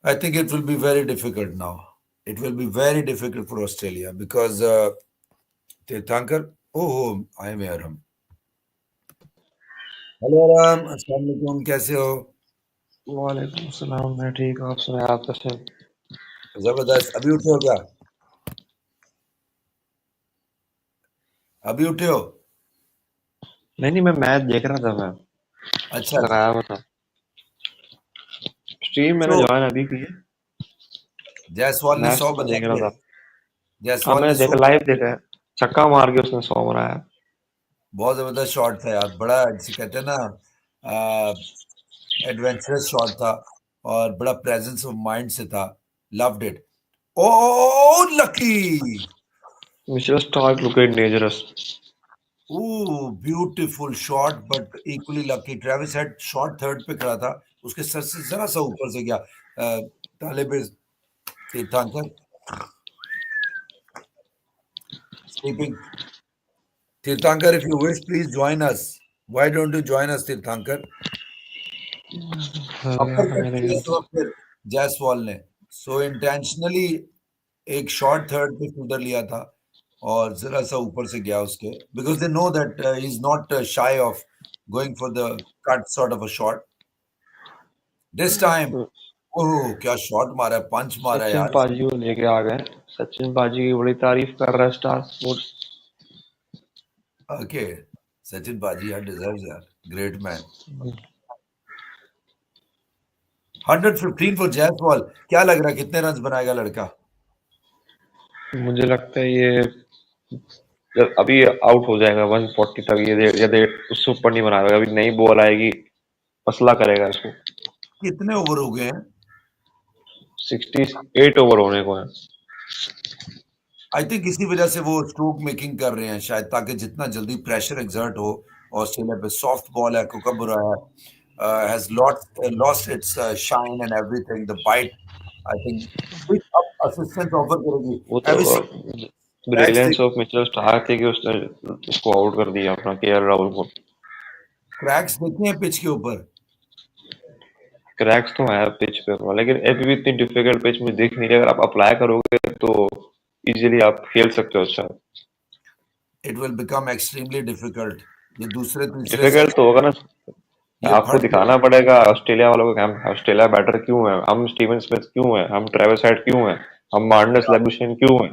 I think it will be very difficult now. It will be very difficult for Australia because Tirthankar. Oh, I am Aram. Hello Ram, अस्सलाम वालेकुम, कैसे हो? वालेकुम सलाम। मैं ठीक हूँ, आप सुनाए, आप कैसे हैं? जबरदस्त। अभी उठे हो क्या? अभी उठे हो? नहीं, मैं मैच देख रहा था। मैं अच्छा अच्छा। लगाया हुआ था। स्ट्रीम मैंने तो ज्वाइन अभी की है। जायसवाल ने मैच 100 तो मैं बजा देख रहा दिए। था। हाँ, जायसवाल ने मैंने 100 देखा, लाइव देखा है। छक्का मार के उसने 100 बनाया। बहुत जबरदस्त शॉट था यार, बड़ा जिसे कहते हैं ना, एडवेंचरस शॉट था और बड़ा प्रेजेंस ऑफ माइंड से था। Loved it. Oh lucky. Mitchell Starc looked dangerous. Oh beautiful shot but equally lucky. Travis Head shot third पे खड़ा था, उसके सर से जरा सा ऊपर से गया। ताले पे तीर्थंकर स्लीपिंग। तीर्थंकर, if you wish please join us. Why don't you join us तीर्थंकर? अरे अपर यार, कट मेरे किया घर तो फिर जायसवाल ने सो इंटेंशनली एक शॉर्ट थर्ड पे फील्डर लिया था और जरा सा ऊपर से गया उसके, because they know that he is not shy of going for the cut sort of a shot this time. Oh क्या शॉट मारा है, पंच मारा है सचिन यार इसने। पाजी को लेके आ गए। सचिन पाजी की बड़ी तारीफ कर रहा है स्टार स्पोर्ट्स। ओके, सचिन बाजी यार डिजर्व्स यार, ग्रेट मैन। 115 फॉर जायसवाल। क्या लग रहा है कितने रन बनाएगा लड़का? मुझे लगता है ये अभी आउट हो जाएगा 140 तक। ये उससे ऊपर नहीं बना पाएगा। अभी नई बॉल आएगी, मसला करेगा इसको। कितने ओवर हो गए हैं? 68 ओवर होने को है। आई थिंक इसी वजह से वो स्ट्रोक मेकिंग कर रहे हैं शायद, ताकि जितना जल्दी प्रेशर एक्सर्ट हो। ऑस्ट्रेलिया पे सॉफ्ट बॉल है, कुकबरा है, has lost its shine and everything, the bite. I think quick up assistance offer करेगी। वो हैव तो you seen cracks? Brilliance of Mitchell Starc थी कि उसने इसको आउट कर दिया, अपना केएल राहुल को। क्रैक्स देखे हैं पिच के ऊपर? क्रैक्स तो है पिच पे, लेकिन अभी भी इतनी डिफिकल्ट पिच में दिख नहीं रही। अगर आप अप्लाई करोगे तो इजीली आप खेल सकते हो। अच्छा, it will become extremely difficult. ये दूसरे तीसरे डिफिकल्ट तो सेशन होगा ना। ये आपको फट दिखाना जाएगा। पड़ेगा ऑस्ट्रेलिया वालों को कि हम ऑस्ट्रेलिया बैटर क्यों है, हम स्टीवन स्मिथ क्यों है, हम ट्रेविस हेड क्यों है, हम मार्नस लेबुशेन क्यों है,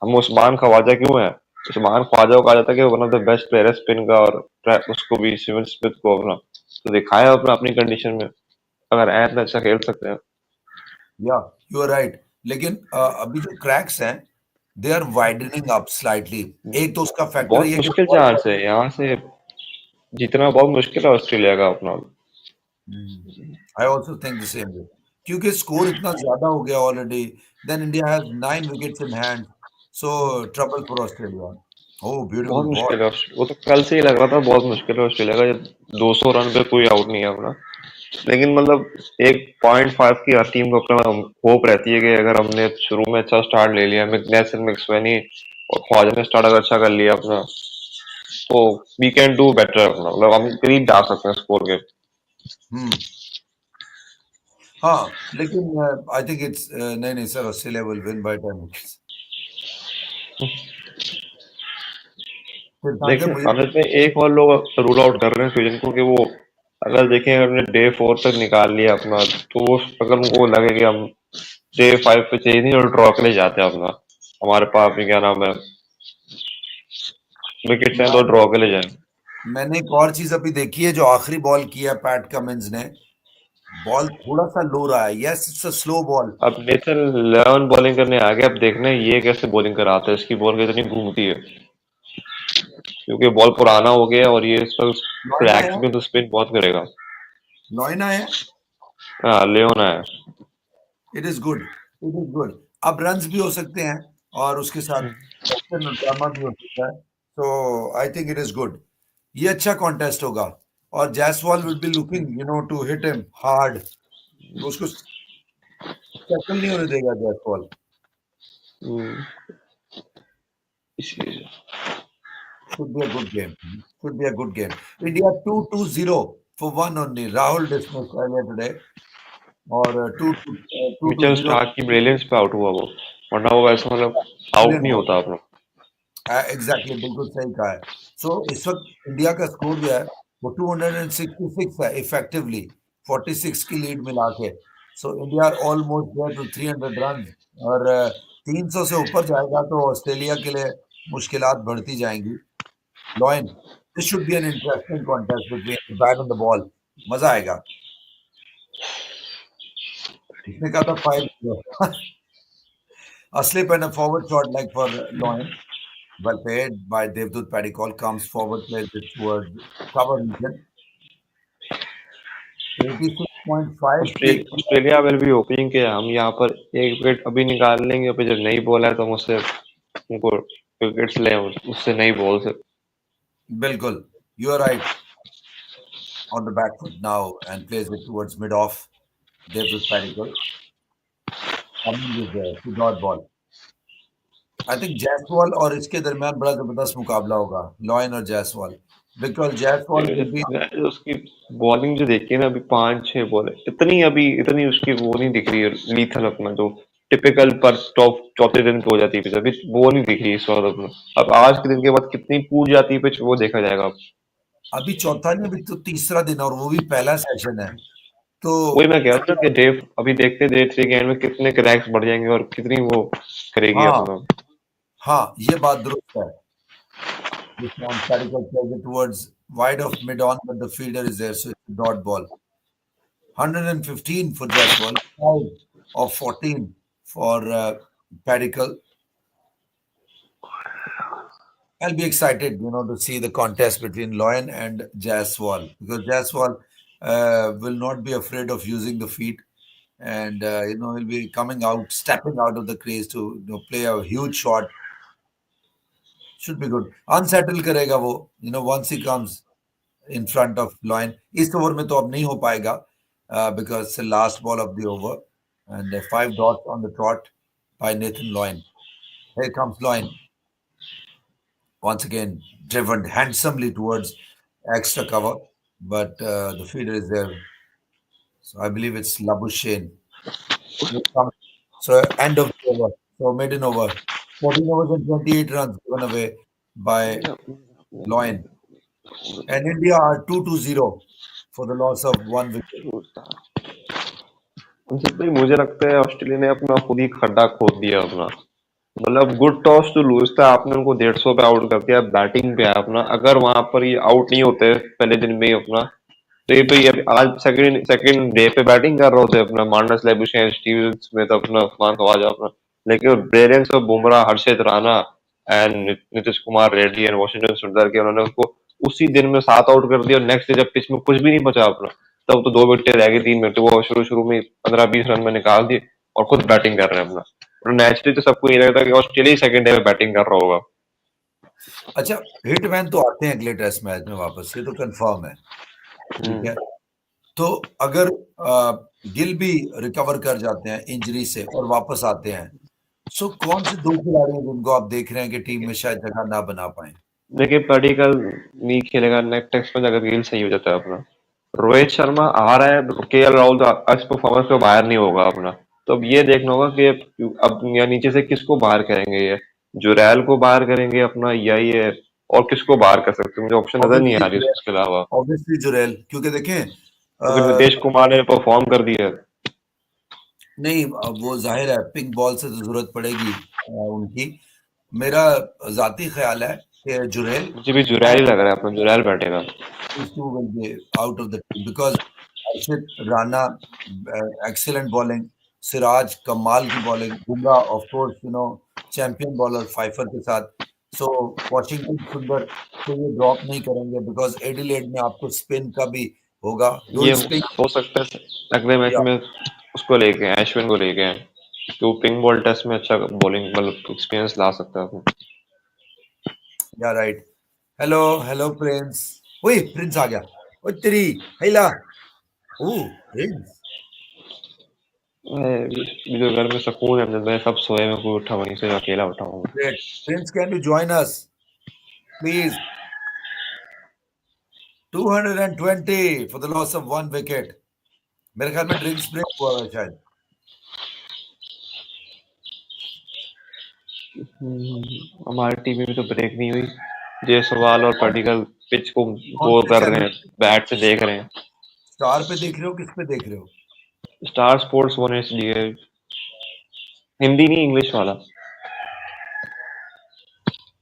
हम उस्मान ख्वाजा क्यों है। उस्मान ख्वाजा को कहा जाता है कि one of the best player है स्पिन का, और उसको भी स्टीवन स्मिथ को अपना तो दिखाया अपना अपनी कंडीशन में। अगर ऐसा इतना अच्छा खेल सकते हैं। या यू आर राइट, लेकिन अभी जो क्रैक्स हैं they are widening up slightly. एक तो उसका फैक्टर बहुत ये है कि मुश्किल बॉल। चांस है यहाँ से, जीतना बहुत मुश्किल है ऑस्ट्रेलिया का अपना। I also think the same way, क्योंकि स्कोर इतना ज्यादा हो गया already. Then India has 9 wickets in hand, so trouble for Australia. Oh बहुत ब्यूटीफुल बॉल। मुश्किल है वो तो कल से ही लग रहा था, बहुत मुश्किल है ऑस्ट्रेलिया का। ये 200 रन पे कोई आउट नहीं है अपना। लेकिन मतलब एक 0.5 की हर टीम को अपना होप रहती है कि अगर हमने शुरू में अच्छा स्टार्ट ले लिया, मैग्नेसन मैक्सवेनी और ख्वाजा ने स्टार्ट अगर अच्छा कर लिया अपना, तो वी कैन डू बेटर अपना। मतलब हम करीब जा सकते हैं स्कोर के। हम्म। हाँ लेकिन आई थिंक इट्स नहीं नहीं sir, Australia will win bye 10 wickets. फिर ताकि देखिए, मुझे अंत में एक और लोग रूल आउट कर रहे हैं स्वीडन को कि वो अगर देखें, अगर हमने डे 4 तक निकाल लिया अपना, तो अगर उनको लगे कि हम डे 5 पे चाहिए नहीं और ड्रॉ के लिए जाते हैं अपना, हमारे पास भी क्या नाम है विकेट हैं, तो मैं ड्रॉ के लिए जाए। मैंने एक और चीज अभी देखी है, जो आखिरी बॉल किया पैट कमिंस ने। बॉल थोड़ा सा लो रहा है, yes it's a slow ball. अब नेथन लेवन बॉलिंग करने आ गया। अब देखना है ये कैसे बॉलिंग कराता है, इसकी बॉल कितनी घूमती है। क्योंकि बॉल पुराना हो गया है और ये इस वक्त लॉयन ट्रैक्स आया, में तो स्पिन बहुत करेगा। लॉयन आया। हाँ, लियोन है। It is good, it is good. अब रन्स भी हो सकते हैं और उसके साथ एक्शन और ड्रामा भी हो सकता है। तो I think it is good. ये अच्छा कॉन्टेस्ट होगा। और Jaiswal will be looking to hit him hard. उसको टैकल नहीं होने देगा जायसवाल। हम्म, इसलिए Should be a good game. Should be a good game. India 2-0 for one only. Rahul dismissed earlier today. और 2 मिचेल 2-0 स्टार्क की ब्रिलियंस पे आउट हुआ वो, वरना वो वैसे मतलब आउट Brilliant नहीं ball. होता अपना। एग्जैक्टली, बिल्कुल सही कहा है। सो इस वक्त इंडिया का स्कोर जो है वो 266 है इफेक्टिवली, 46 की लीड मिला के। So India almost there to 300 run. और 300 से ऊपर जाएगा तो ऑस्ट्रेलिया के लिए मुश्किलात बढ़ती जाएंगी। Lion, this should be an interesting contest between bat and the ball. मजा आएगा। इसने कहा था 5-0। A slip and a forward shot like for Loin. Well played by Devdutt Padikkal. Comes forward, plays it towards cover region. 86.5 Australia की Australia will be hopping कि हम यहाँ पर एक विकेट अभी निकाल लेंगे, फिर जब नई बॉल है तो हम उससे उनको विकेट्स लें उससे नई बॉल से। बिल्कुल, you are right, on the back foot now and plays it towards mid off. Devdutt Padikkal. Coming is there to dot ball. I think Jaiswal और इसके दरमियान बड़ा जबरदस्त मुकाबला होगा, लॉयन और जायसवाल। बिकॉज जायसवाल मैंने विल बी मैंने जो उसकी बॉलिंग जो देखी है ना, अभी 5-6 बॉल है, इतनी उसकी वो नहीं दिख रही है लीथल अपना जो टिपिकल पर टॉप चौथे दिन पे हो जाती है पिच, अभी वो नहीं दिख रही है इस वक्त अपना। अब आज के दिन के बाद कितनी कूद जाती है पिच वो देखा जाएगा अब। अभी चौथा नहीं, अभी तो तीसरा दिन और वो भी पहला सेशन है। तो वही मैं कह रहा हूँ ना कि डे अभी देखते डे 3 के एंड में कितने क्रैक्स बढ़ जाएंगे और कितनी वो करेगी हाँ, अपना। हाँ, ये बात दुरुस्त है। This one, Padikkal plays it towards wide of mid on, but the fielder is there, so it's a dot ball. 115 for Jaiswal, 5 of 14 for Padikkal. I'll be excited, to see the contest between Loyan and Jaiswal, because Jaiswal will not be afraid of using the feet, and he'll be coming out, stepping out of the crease to play a huge shot. Should be good. Unsettle करेगा वो, once he comes in front of Loin. इस over में तो अब नहीं हो पाएगा, because it's the last ball of the over and 5 dots on the trot by Nathan Loin. Here comes Loin once again, driven handsomely towards extra cover, but the feeder is there. So I believe it's Labuschagne. So end of the over. So maiden over. 14 overs and 28 runs given away by Loin. And India are 2-0 for the loss of one wicket. अंकित भाई, मुझे लगता है Australia ने अपना खुद ही खड्डा खोद दिया अपना। मतलब गुड टॉस टू लूज था, आपने उनको 150 पे आउट कर दिया, बैटिंग पे है अपना। अगर वहां पर ये आउट नहीं होते पहले दिन में ही अपना, तो ये तो ये आज सेकंड सेकंड डे पे बैटिंग कर रहे होते अपना, मार्नस लेबुशेन, स्टीव स्मिथ, अपना उस्मान ख्वाजा अपना। लेकिन brilliance of Bumrah, Harshit Rana and Nitish Kumar Reddy and Washington सुंदर के, उन्होंने उसको उसी दिन में 7 आउट कर दिया और नेक्स्ट डे जब पिच में कुछ भी नहीं बचा अपना, तब तो 2 विकेट रह गई, 3 विकेट वो शुरू शुरू में 15-20 रन में निकाल दिए और खुद बैटिंग कर रहे हैं अपना। और नेचुरली तो सबको ये लगता है कि ऑस्ट्रेलिया ही सेकंड डे में बैटिंग कर रहा होगा। अच्छा, हिटमैन तो आते हैं अगले टेस्ट मैच में वापस, ये तो कंफर्म है। ठीक है। तो अगर गिल भी रिकवर कर जाते हैं इंजरी से और वापस आते हैं, सो कौन से दो खिलाड़ी हैं जिनको आप देख रहे हैं कि टीम में शायद जगह ना बना पाए? देखिए, पडिक्कल नहीं खेलेगा नेक्स्ट टेस्ट में अगर गिल सही हो जाता है अपना। रोहित शर्मा आ रहा है, केएल राहुल तो आज परफॉर्मेंस पे बाहर नहीं होगा अपना। तो अब ये देखना होगा कि अब या नीचे से किसको बाहर करेंगे, ये जुरैल को बाहर करेंगे अपना या ये और किसको बाहर कर सकते हैं, मुझे ऑप्शन नजर नहीं ऑब्वियसली आ रही जुरैल, उसके अलावा। ऑब्वियसली जुरैल, क्योंकि देखें क्योंकि नीतीश कुमार ने परफॉर्म कर दिया है। नहीं, वो जाहिर है पिंक बॉल से तो जरूरत पड़ेगी उनकी। मेरा जाती ख्याल है कि जुरैल मुझे भी जुरैल ही लग रहा है, अपना जुरैल बैठेगा। these two will be out of the team because Arshit Rana, excellent bowling, Siraj कमाल की bowling, Bumrah of course champion bowler fifer के साथ, सो वॉशिंगटन सुंदर को ये ड्रॉप नहीं करेंगे बिकॉज एडिलेड में आपको स्पिन का भी होगा। ये डोंट स्पिन। हो सकता है अगले मैच या में उसको लेके आए, अश्विन को लेके आए, कि वो पिंक बॉल टेस्ट में अच्छा बॉलिंग मतलब एक्सपीरियंस ला सकता है अपने। या राइट। Hello hello Prince. ओए प्रिंस आ गया। ओए तेरी हैला। ओ प्रिंस। जो घर में सुकून है, मैं सब सोए में कोई उठा वहीं से अकेला उठा हूँ। Great. Prince can you join us please. 220 for the loss of one wicket. मेरे ख्याल में ड्रिंक्स ब्रेक हुआ है शायद। हमारी टीम में भी तो ब्रेक नहीं हुई। जायसवाल और कौन पडिक्कल पिच को कौन वो से कर चैनल? रहे हैं, बैट से देख रहे हैं। स्टार पे देख रहे हो, किस पे देख रहे हो? स्टार स्पोर्ट्स 1 एचडी है, हिंदी नहीं इंग्लिश वाला।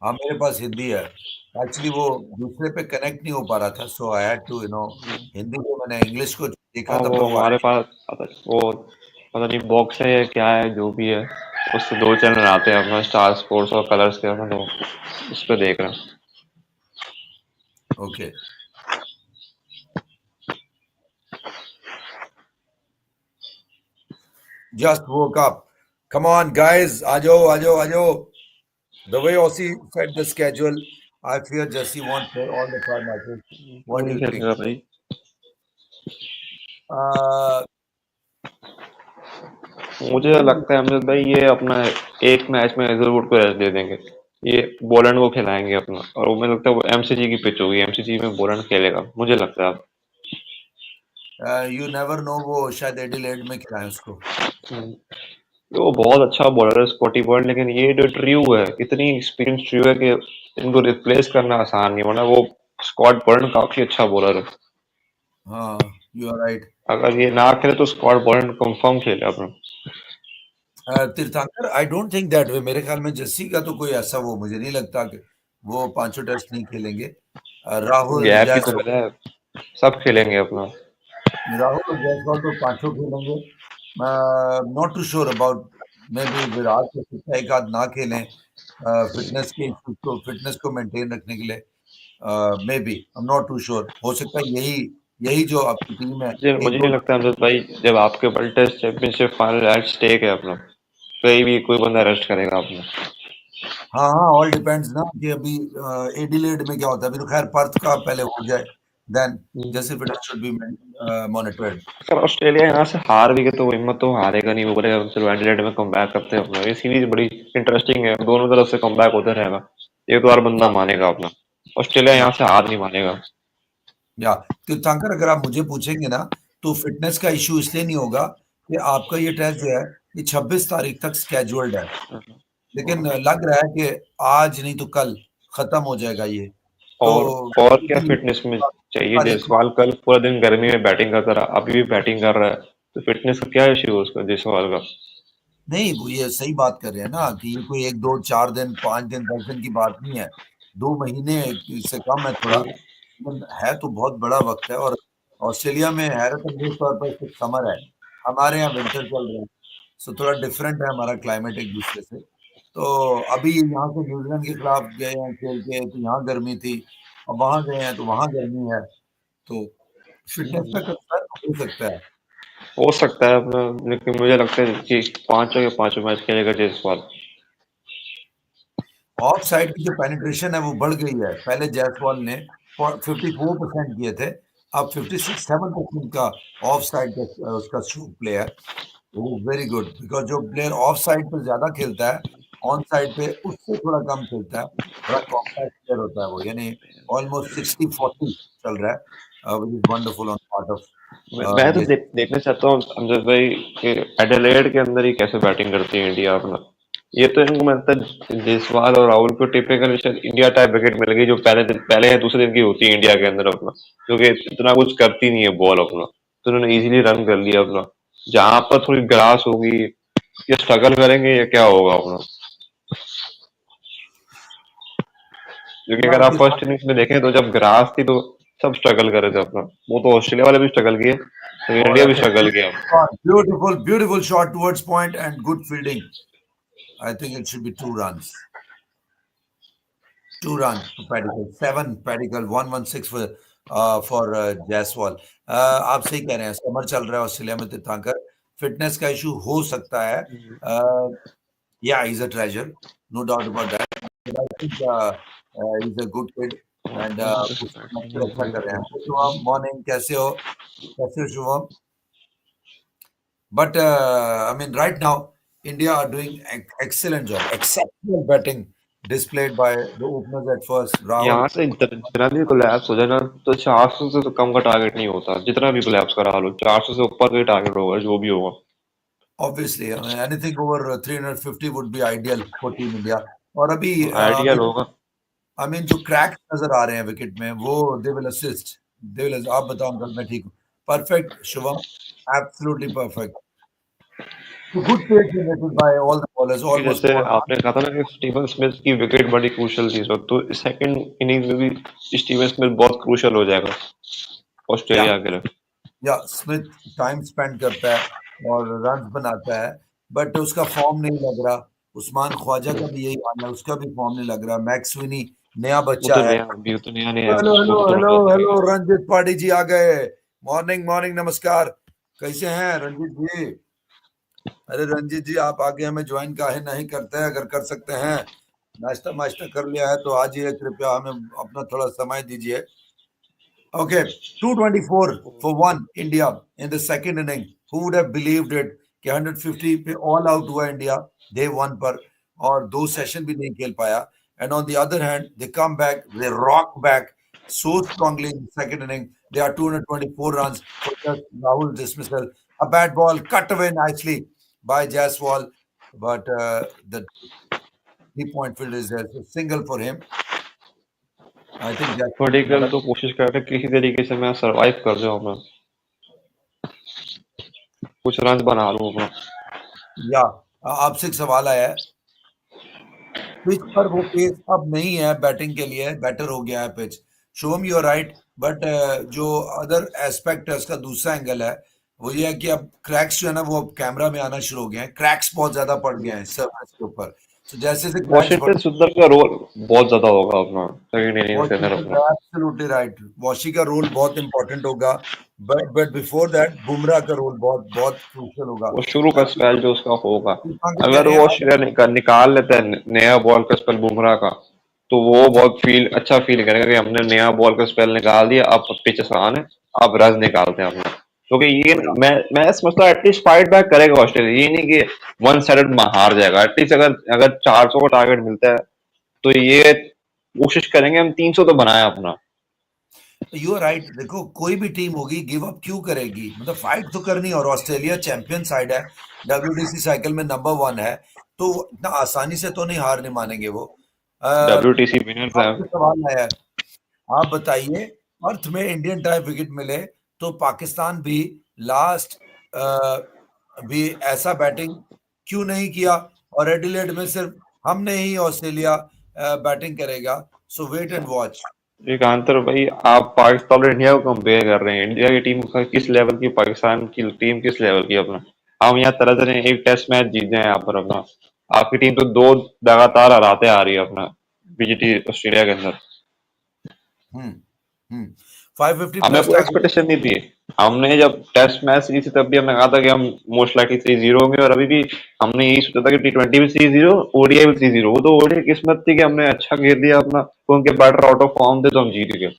हाँ मेरे पास हिंदी है। एक्चुअली वो दूसरे पे कनेक्ट नहीं हो पा रहा था, सो आई हैड टू हिंदी को मैंने इंग्लिश को देखा और था वो पर वो हमारे आया पास वो पता नहीं बॉक्स है या क्या है जो भी है, उससे दो चैनल आते हैं अपना, स्टार स्पोर्ट्स और कलर्स के अपना, तो उस पर देख रहे हैं। नहीं। Okay. Just woke up. Come on guys, आ जाओ आ जाओ आ जाओ। The way Aussie set the schedule, I fear Jesse won't play all the five matches. वो What do नहीं you think? खेलेगा भाई। Uh, मुझे लगता है अमजद भाई ये अपना एक मैच में हेजलवुड को रेस्ट दे देंगे, ये बोलैंड को खिलाएंगे अपना, और वो मुझे लगता है वो एमसीजी की पिच होगी, एमसीजी में बोलैंड खेलेगा मुझे लगता है अब। you never know, वो शायद एडिलेड में खिलाएं उसको। वो बहुत अच्छा बॉलर है स्कॉटी बर्ड, लेकिन ये जो ट्रियो है इतनी एक्सपीरियंस ट्रियो है कि इनको रिप्लेस करना आसान नहीं होना। वो स्कॉट बर्ड काफी अच्छा बॉलर है, हाँ यू आर राइट। अगर ये ना खेले तो स्कॉट बर्ड कंफर्म खेले अपना। तीर्थंकर I don't think that way. मेरे ख्याल में जस्सी का तो कोई ऐसा वो मुझे नहीं लगता कि वो पांचों टेस्ट नहीं खेलेंगे। राहुल गैप भी तो जायसवाल। मिला है, सब खेलेंगे अपना। राहुल और जायसवाल तो पांचों खेलेंगे। Not too sure about, maybe Virat हो सकता है एक आध ना खेलें फिटनेस को मेंटेन रखने के लिए। Maybe I am not too sure, हो सकता है यही यही जो आपकी टीम है। मुझे एक नहीं दो। लगता अमजद भाई, जब आपके ऊपर test championship final at stake है अपना, कहीं भी कोई बंदा रेस्ट करेगा अपना। हाँ हाँ, ऑल डिपेंड्स ना कि अभी एडिलेड में क्या होता है। अभी तो खैर पर्थ का पहले हो जाए, देन जैसे फिटनेस शुड बी मॉनिटर्ड। अगर ऑस्ट्रेलिया यहाँ से हार भी गए तो वो हिम्मत तो हारेगा नहीं, वो बोलेगा चलो एडिलेड में कम बैक करते हैं अपना। ये सीरीज बड़ी इंटरेस्टिंग है, दोनों तरफ से कम बैक होता रहेगा, एक दो बार बंदा या मानेगा अपना। ऑस्ट्रेलिया या यहाँ से हार नहीं मानेगा। या तीर्थंकर, अगर आप मुझे पूछेंगे ना तो फिटनेस का इशू इसलिए नहीं होगा कि आपका ये टेस्ट जो है ये 26 तारीख तक स्केड्यूल्ड है। लेकिन लग रहा है कि आज नहीं तो कल खत्म हो जाएगा ये। तो और और क्या लेकिन फिटनेस में चाहिए? तारीख को। जायसवाल कल पूरा दिन गर्मी में बैटिंग करता रहा, अभी भी बैटिंग कर रहा है, तो फिटनेस का क्या इश्यू है उसका जायसवाल का? नहीं वो ये सही बात कर रहे हैं ना कि ये कोई एक दो चार दिन 5 दिन 10 दिन की बात नहीं है। 2 महीने से कम है थोड़ा, लेकिन है तो बहुत बड़ा वक्त है। और ऑस्ट्रेलिया में हैरत अंगेज तौर पर इस समर है, हमारे यहाँ विंटर चल रहा है। सो थोड़ा डिफरेंट है हमारा क्लाइमेट एक दूसरे से। तो अभी यहाँ से न्यूजीलैंड के खिलाफ गए हैं खेल के तो यहाँ गर्मी थी, और वहां गए हैं तो वहां गर्मी है। तो फिटनेस का कंसर्न हो सकता है। हो सकता है अपना, लेकिन मुझे लगता है कि पांचों के पांचों मैच खेलेगा जायसवाल। ऑफ साइड की जो पेनिट्रेशन है वो बढ़ गई है। पहले जायसवाल ने 54% किए थे, अब 56-7% का ऑफ साइड का उसका स्ट्रोक प्ले है। वो वेरी गुड, बिकॉज जो प्लेयर ऑफ साइड पे ज्यादा खेलता है ऑन साइड पे उससे थोड़ा कम खेलता है। बड़ा कॉम्पैक्ट प्लेयर होता है वो, यानी ऑलमोस्ट 60-40 चल रहा है, which is wonderful on part of मैं तो ये। देखना चाहता हूँ अमजद भाई कि एडिलेड के अंदर ही कैसे बैटिंग करती है इंडिया अपना। ये तो इनको लगता है जायसवाल और राहुल को टिपिकल इंडिया टाइप विकेट मिल गई, जो पहले या दूसरे दिन की होती है इंडिया के अंदर अपना, क्योंकि इतना कुछ करती नहीं है बॉल अपना, तो उन्होंने इजीली रन कर लिया अपना। जहां पर थोड़ी ग्रास होगी या स्ट्रगल करेंगे या क्या होगा अपना, क्योंकि अगर आप फर्स्ट इनिंग्स में देखें तो जब ग्रास थी तो सब स्ट्रगल कर रहे थे अपना। वो तो ऑस्ट्रेलिया वाले भी स्ट्रगल किए, तो Oh, इंडिया भी that's a स्ट्रगल beautiful किया। shot. Beautiful, beautiful shot towards point and good fielding. I think it should be 2 runs. 2 runs for Padikkal, 7 Padikkal, 116 for Jaiswal. आप सही कह रहे हैं, समर चल रहा है ऑस्ट्रेलिया में तीर्थंकर, फिटनेस का इशू हो सकता है. Yeah, he's a treasure, no doubt about that. But I think he's a good kid and match तो अच्छा कर रहे हैं. Hi, शुभम, मॉर्निंग, कैसे हो Shubham? But I mean, right now, India are doing excellent job, exceptional batting displayed by the openers at first. Rahul, यहाँ से जितना भी कोलैप्स हो जाए ना, तो 400 से तो कम का टारगेट नहीं होता, जितना भी कोलैप्स करा लो 400 से ऊपर का ही टारगेट होगा जो भी होगा। obviously, I mean, anything over 350 would be ideal for Team India. और अभी आइडियल होगा। आई मीन जो क्रैक्स नजर आ रहे हैं विकेट में वो दे विल असिस्ट. आप बताओ अंकल, मैं ठीक हूँ? Perfect Shubham, absolutely perfect. Good pace generated by all the bowlers, क्योंकि ऑलमोस्ट जैसे ऑल. आपने कहा था ना कि स्टीवन स्मिथ की विकेट बड़ी क्रूशियल थी इस वक्त, तो सेकंड इनिंग्स में भी स्टीवन स्मिथ बहुत क्रूशियल हो जाएगा या ऑस्ट्रेलिया के लिए। स्मिथ टाइम स्पेंड करता है और रन बनाता है, बट उसका फॉर्म नहीं लग रहा. उस्मान ख्वाजा का भी यही हाल है, उसका भी फॉर्म नहीं लग रहा. मैक्स विनी नया वो बच्चा तो है. नया अभी तो नया नया है, हेलो उसको हेलो तो थोड़ा हेलो बहुत हेलो, लगेगा। रंजीत पाड़ी जी आ गए. मॉर्निंग मॉर्निंग, नमस्कार. कैसे हैं रंजीत जी? अरे रंजीत जी, आप आगे हमें ज्वाइन काहे नहीं करते हैं? अगर कर सकते हैं, नाश्ता वाश्ता कर लिया है तो आज ये कृपया हमें अपना थोड़ा समय दीजिए. Okay, 224 for one India in the second inning. Who would have believed it कि 150 पे ऑल आउट हुआ इंडिया डे वन पर, और दो सेशन भी नहीं खेल पाया. And on the other hand they come back, they rock back so strongly in the second inning. They are 224 runs for just Rahul dismissal. A bad ball cut away nicely by Jaiswal, but the 3-point field is there. So single for him. I think Jaiswal ने vertical बड़ा. तो कोशिश कर रहे किसी तरीके से मैं सरवाइव कर जाऊं, मैं कुछ रन बना लूं अपना। या आपसे एक सवाल आया है. पिच पर वो पेस अब नहीं है बैटिंग के लिए, बेटर हो गया है pitch. Shubham, you are right, but जो अदर एस्पेक्ट है, उसका दूसरा एंगल है, वो ये है कि अब क्रैक्स जो है ना वो अब कैमरा में आना शुरू हो गए हैं. क्रैक्स बहुत ज्यादा पड़ गए हैं सरफेस के ऊपर. सो जैसे जैसे क्रैक्स बढ़. वॉशिंगटन सुंदर का रोल बहुत ज्यादा होगा अपना सेकंड इनिंग्स के अंदर वॉशिंगटन, अपना। एब्सोल्युटली राइट, वॉशी का रोल बहुत इंपॉर्टेंट होगा. बट बिफोर दैट बुमराह का रोल बहुत बहुत क्रूशियल होगा. वो शुरू का स्पेल जो उसका होगा, दीपांकर कह अगर रहे वो हैं ऑस्ट्रेलिया निकाल लेता है नया बॉल का स्पेल बुमराह का, तो वो बहुत अच्छा फील करेगा कि हमने नया बॉल का स्पेल निकाल दिया, अब पिच आसान है, अब रन निकालते हैं अपना। क्योंकि ये मैं समझता हूँ एटलीस्ट फाइट बैक करेगा ऑस्ट्रेलिया, ये नहीं कि वन साइडेड हार जाएगा। एटलीस्ट अगर अगर 400 का टारगेट मिलता है तो ये कोशिश करेंगे हम 300 तो बनाए अपना। You are right. देखो, कोई भी टीम होगी गिव अप क्यों करेगी? मतलब फाइट तो करनी है, और ऑस्ट्रेलिया चैंपियन साइड है, WDC साइकिल में नंबर वन है, तो इतना आसानी से तो नहीं हार नहीं मानेंगे वो. WTC विनर्स हैं। आपसे सवाल आया है, आप बताइए. अर्थ में इंडियन टाइप विकेट मिले तो पाकिस्तान भी लास्ट भी ऐसा बैटिंग क्यों नहीं किया, और एडिलेड में सिर्फ हमने ही ऑस्ट्रेलिया बैटिंग करेगा. सो वेट एंड वॉच. एक आंतर भाई, आप पाकिस्तान और इंडिया को कंपेयर कर रहे हैं। इंडिया की टीम किस लेवल की, पाकिस्तान की टीम किस लेवल की अपना। हम यहाँ तरह तरह एक टेस्ट मैच जीत जाए यहाँ पर अपना। आपकी टीम तो दो लगातार हराते आ रही है अपना BGT ऑस्ट्रेलिया के अंदर। हम्म हम्म 550 हमें प्लस कोई टारगेट. एक्सपेक्टेशन नहीं थी। हमने जब टेस्ट मैच सीरीज थी तब भी हमने कहा था कि हम मोस्ट लाइकली 3-0 होंगे, और अभी भी हमने यही सोचा था कि T20 भी 3-0, ODI भी 3-0। वो तो ODI किस्मत थी कि हमने अच्छा खेल दिया अपना, तो उनके बैटर आउट ऑफ फॉर्म थे तो हम जीत गए।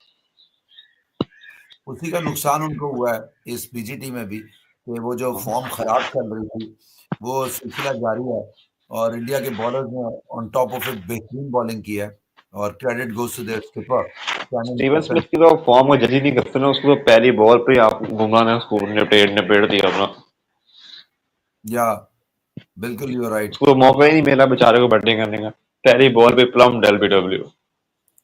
उसी का नुकसान उनको हुआ है इस बीजीटी में भी, कि वो जो फॉर्म खराब चल रही थी वो सिलसिला जारी है. और इंडिया के बॉलर्स ने ऑन टॉप ऑफ इट बेहतरीन बॉलिंग की है, और credit goes to their skipper canon Steven person. Smith की तो फॉर्म को जज ही नहीं करते ना, उसको तो पहली बॉल पे ही आप बुमराह ने उसको निपेट दिया अपना। या बिल्कुल, यू आर राइट. उसको तो मौका ही नहीं मिला बेचारे को बैटिंग करने का। पहली बॉल पे प्लम LBW।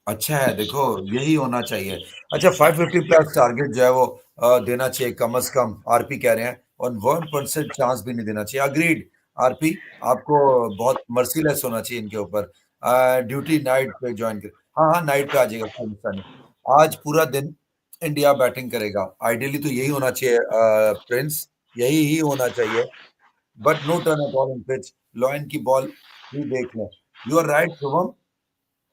अच्छा है, देखो यही होना चाहिए. अच्छा, 550 प्लस टारगेट जो है वो देना चाहिए कम से कम, आरपी कह रहे हैं, और 1% चांस भी नहीं देना चाहिए. अग्रीड. आरपी, आपको बहुत मर्सीलेस होना चाहिए इनके ऊपर. ड्यूटी नाइट पे ज्वाइन कर. हाँ हाँ, नाइट पे आ जाएगा पाकिस्तानी. आज पूरा दिन इंडिया बैटिंग करेगा, आइडियली तो यही होना चाहिए प्रिंस, यही ही होना चाहिए. But no turn at all in pitch. Lyon की बॉल भी देख लें. You are right Shubham.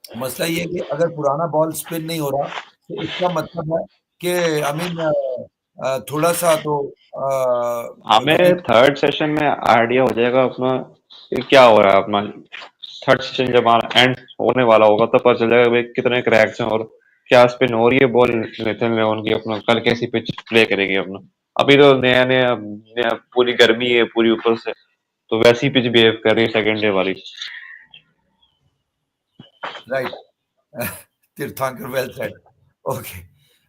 मसला ये है कि अगर पुराना बॉल स्पिन नहीं हो रहा तो इसका मतलब है कि आई मीन थोड़ा सा तो हमें जल्दी। थर्ड सेशन में आइडिया हो जाएगा अपना कि क्या हो रहा है अपना। थर्ड सेशन जब एंड होने वाला होगा तब पता चल जाएगा भाई कितने क्रैक्स हैं और क्या स्पिन हो रही है बॉल नेथन लियोन की अपना कल कैसी पिच प्ले करेगी अपना। अभी तो नया नया, नया पूरी गर्मी है पूरी ऊपर से, तो वैसी पिच बिहेव कर रही है सेकेंड डे वाली। Right. Tirthankar, well said. Okay.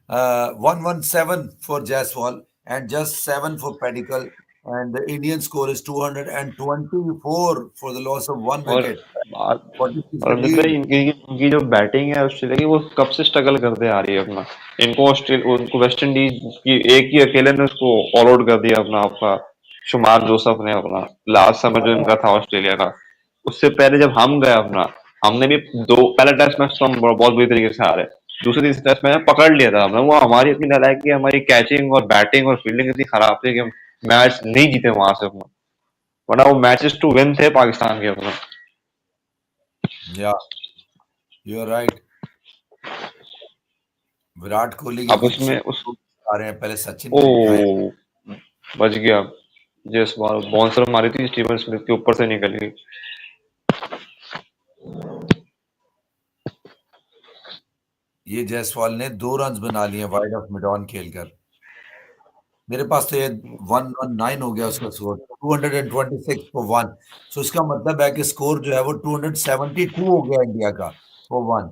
117 for Jaiswal and just 7 for Pedicle. And the Indian score is 224 for the loss of one और wicket. बात, 46 और अमित भाई lead. इनकी इनकी जो बैटिंग है ऑस्ट्रेलिया की वो कब से स्ट्रगल करते आ रही है अपना। इनको ऑस्ट्रेलिया उनको वेस्ट इंडीज की एक ही अकेले ने उसको ऑल आउट कर दिया अपना आपका शुमार जोसफ ने अपना लास्ट समय जो इनका था ऑस्ट्रेलिया का। उससे पहले जब हम गए अपना, हमने भी दो पहला टेस्ट मैच तो हम बहुत बुरी तरीके से हारे। दूसरे तीसरे टेस्ट मैच में पकड़ लिया था हमने, वो हमारी इतनी नालायकी, हमारी कैचिंग और बैटिंग और फील्डिंग इतनी खराब थी कि हम मैच नहीं जीते वहां से अपना। वरना वो मैचेस टू विन थे पाकिस्तान के अपना। Yeah, you're right. Virat Kohli के अब कुछ उसमें उस आ रहे हैं, पहले सचिन ओ के भी आए। बच गया। जयसवाल बाउंसर मारी थी स्टीवन स्मिथ के ऊपर से निकल गई। ये जायसवाल ने 2 रन बना लिए वाइड ऑफ मिड ऑन खेलकर। मेरे पास तो ये 119 हो गया उसका स्कोर, 226 for 1। सो इसका मतलब है कि स्कोर जो है वो 272 हो गया इंडिया का for one.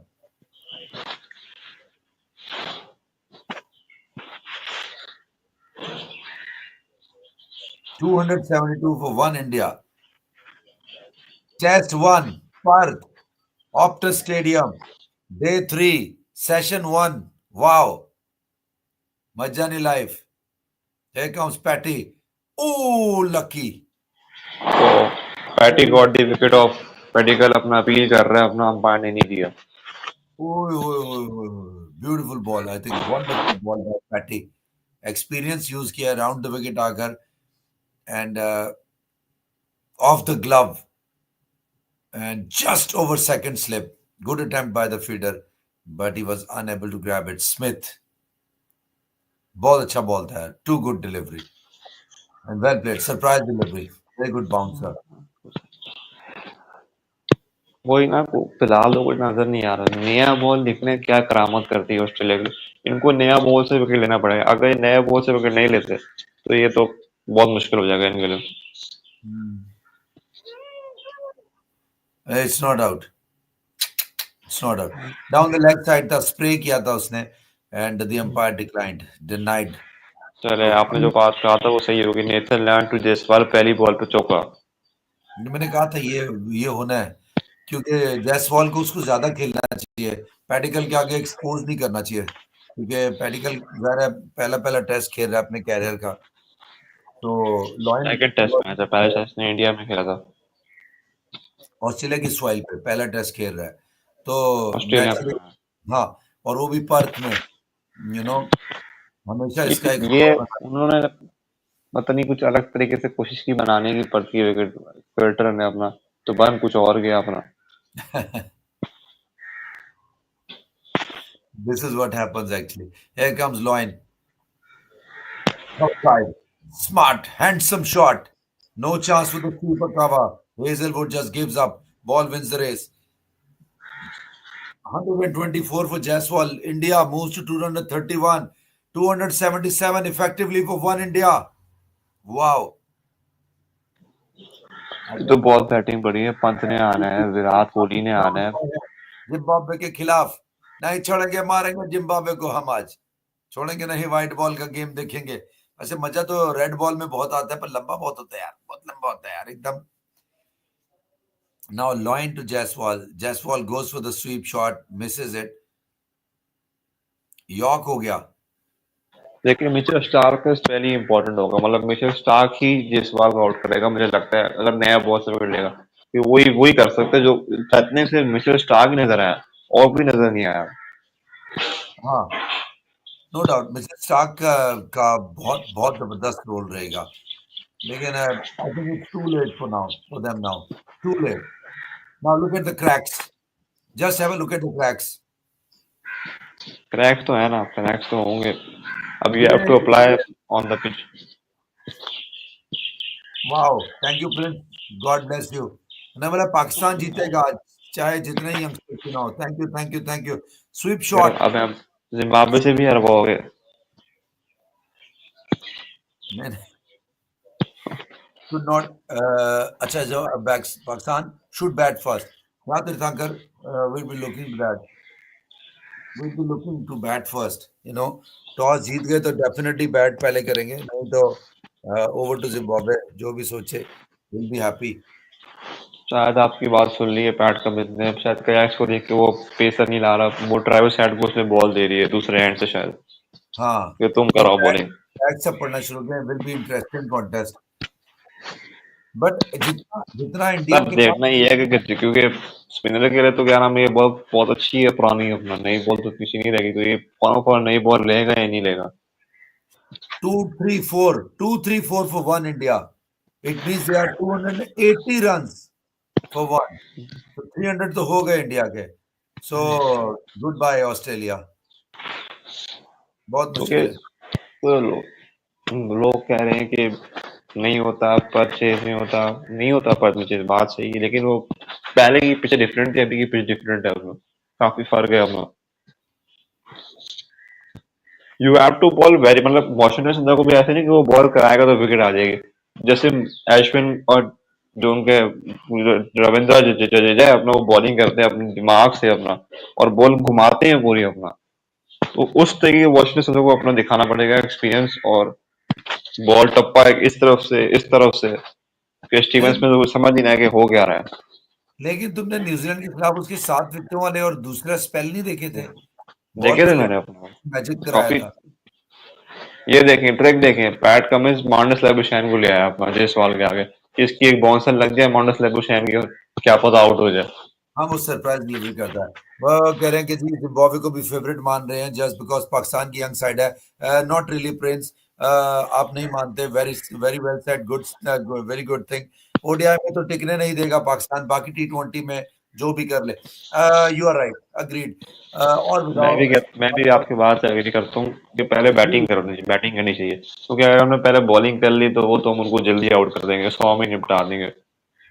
272 for 1 India. Test 1, Perth, Optus stadium, day 3, session 1। Wow, मजा नहीं life. Here comes Patty. Oh, lucky. तो Patty Oh, got the wicket off. Padikkal अपना अपील कर रहा है अपना, अंपायर ने नहीं दिया। beautiful ball. I think wonderful ball by Patty. Experience use किया around the wicket आकर and off the glove and just over second slip. Good attempt by the fielder, but he was unable to grab it. Smith, बहुत अच्छा ball था यार. Too good delivery and well played. Surprise delivery. Very good bouncer. वही ना, फिलहाल तो कुछ नजर नहीं आ रहा नया बॉल दिखने क्या करामत करती है ऑस्ट्रेलिया की। इनको नया बॉल से विकेट लेना पड़ेगा, अगर ये नया बॉल से विकेट नहीं लेते तो ये तो बहुत मुश्किल हो जाएगा इनके लिए। Hmm. It's not out. It's not out. Down the leg side था, spray किया था उसने and the umpire declined, denied. चले, So आपने जो बात कहा था वो सही होगी, नेथन लैंड टू जायसवाल पहली बॉल पे चौका। मैंने कहा था ये होना है क्योंकि जायसवाल को उसको ज्यादा खेलना चाहिए। पैडिकल के आगे एक्सपोज नहीं करना चाहिए क्योंकि पैडिकल ज़ाहिर है पहला पहला टेस्ट खेल रहा है अपने कैरियर का। तो लॉयन सेकंड टेस्ट मैच है, पहले टेस्ट ने इंडिया में खेला था। ऑस्ट्रेलिया की सॉइल पे पहला टेस्ट खेल रहा है तो ऑस्ट्रेलिया में। नेचुरली। हाँ, और वो भी पर्थ में, यू नो हमेशा इसका एक ये उन्होंने पता नहीं कुछ अलग तरीके से कोशिश की बनाने की पड़ती है विकेट, फिल्टर ने अपना, तो बन कुछ और गया अपना। This is what happens actually. Here comes Loin. Outside. Smart, handsome shot. No chance for the keeper cover. Hazelwood just gives up. Ball wins the race. 124 for Jaiswal. India moves to 231. 277 effectively for 1 India. Wow. I तो think बहुत batting बढ़ी है, पंत ने आना है, विराट कोहली ने आना है। जिम्बाब्वे के खिलाफ नहीं छोड़ेंगे, मारेंगे जिम्बाब्वे को हम आज। छोड़ेंगे नहीं, व्हाइट बॉल का गेम देखेंगे। वैसे मजा तो रेड बॉल में बहुत आता है पर लंबा बहुत होता है यार, बहुत लंबा होता है यार एकदम। Now Lyon to Jaiswal. Jaiswal goes for the sweep shot, misses it. York हो गया। लेकिन Mitchell Starc is very important होगा, मतलब मिचेल स्टार्क ही जायसवाल को आउट करेगा मुझे लगता है, अगर नया बॉल से विकेट लेगा कि वही वही कर सकते हैं जो सचने से मिचेल स्टार्क ही नजर आया, और भी नजर नहीं आया। हाँ, नो डाउट मिस्टर स्टार्क का बहुत बहुत जबरदस्त रोल रहेगा। लेकिन I think it's too late for now, for them now. Too late. Now look at the cracks. Just have a look at the cracks. Cracks तो है ना, क्रैक्स तो होंगे. अब यू हैव ये to apply on the pitch. Wow, thank you Prince, God bless you. मैं बोला पाकिस्तान जीतेगा आज, चाहे जितने ही यंगस्टर क्यों ना हो. Thank you, thank you, thank you. Sweep अगर शॉट. अब हम जिम्बाब्वे से भी हरवाओगे. नहीं, should not. अच्छा जो पाकिस्तान should bat first. क्या तीर्थंकर will be looking to that. Will be looking to bat first. Toss जीत गए तो डेफिनेटली बैट पहले करेंगे, नहीं तो ओवर टू जिम्बाब्वे. जो भी सोचे, विल बी हैप्पी. शायद आपकी बात सुन ली है पैट कमिंस ने, शायद क्रैक्स को देख के वो पेसर नहीं ला रहा, वो ट्रेविस हेड को उसने बॉल दे रही है दूसरे हैंड से शायद, हाँ, कि तुम तो कराओ बैट बॉलिंग. बैट सब पढ़ना शुरू करें. Will be interesting contest. But जितना जितना इंडिया तब के पास. देखना ही है कि क्योंकि स्पिनर के लिए तो क्या नाम है, ये बॉल बहुत अच्छी है पुरानी, अपना नई बॉल तो किसी नहीं रहेगी, तो ये फॉर्म फॉर नई बॉल लेगा या नहीं लेगा. 2-3-4 for one India. It means they are 280 runs for one. So 300 तो हो गए इंडिया के. So good by Australia. बहुत क्योंकि मुश्किल है. तो लोग कह रहे हैं कि नहीं होता परचेज, नहीं होता परचेज, बात सही है, लेकिन वो पहले की पिच डिफरेंट थी, अभी की पिच डिफरेंट है, उसमें काफी फर्क है अपना. You have to bowl very, मतलब वॉशिंगटन सुंदर को भी ऐसे नहीं कि वो बॉल कराएगा तो विकेट आ जाएगी. जैसे अश्विन और जो उनके रविंद्र जडेजा है, अपना वो बॉलिंग करते हैं अपने दिमाग से अपना, और बॉल घुमाते हैं पूरी अपना. तो उस तरीके के वॉशिंगटन सुंदर को अपना दिखाना पड़ेगा एक्सपीरियंस, और बॉल टप्पा है इस तरफ से इस तरफ से, कि स्टीवंस में लेकिन तो समझ नहीं आया कि हो क्या रहा है. लेकिन तुमने न्यूजीलैंड के खिलाफ उसके 7 विकेटों वाले और दूसरा स्पेल नहीं देखे थे. देखे बहुत थे क्रिकेट मैंने अपना मैजिक कराया काफी. था. ये देखें ट्रैक देखें, पैट कमिंस मार्नस लेबुशैन को ले आया अपना जायसवाल के आगे, इसकी एक बाउंसर लग जाए मार्नस लेबुशैन की, क्या पता आउट हो जाए. हाँ, वो सरप्राइज डिलीवरी करता है. वो कह रहे हैं कि जी जिम्बाब्वे को भी फेवरेट मान रहे हैं जस्ट बिकॉज पाकिस्तान की यंग साइड है. Not really Prince. आप नहीं मानते. Very very well said. Good. Very good thing. ODI में तो टिकने नहीं देगा पाकिस्तान. बाकी T20 में जो भी कर ले. You are right. अग्रीड. और बताओ. मैं भी आपकी बात से एग्री करता हूँ कि पहले बैटिंग करनी चाहिए, क्योंकि अगर हमने पहले बॉलिंग कर ली तो वो तो हम उनको जल्दी आउट कर देंगे, 100 में निपटा देंगे.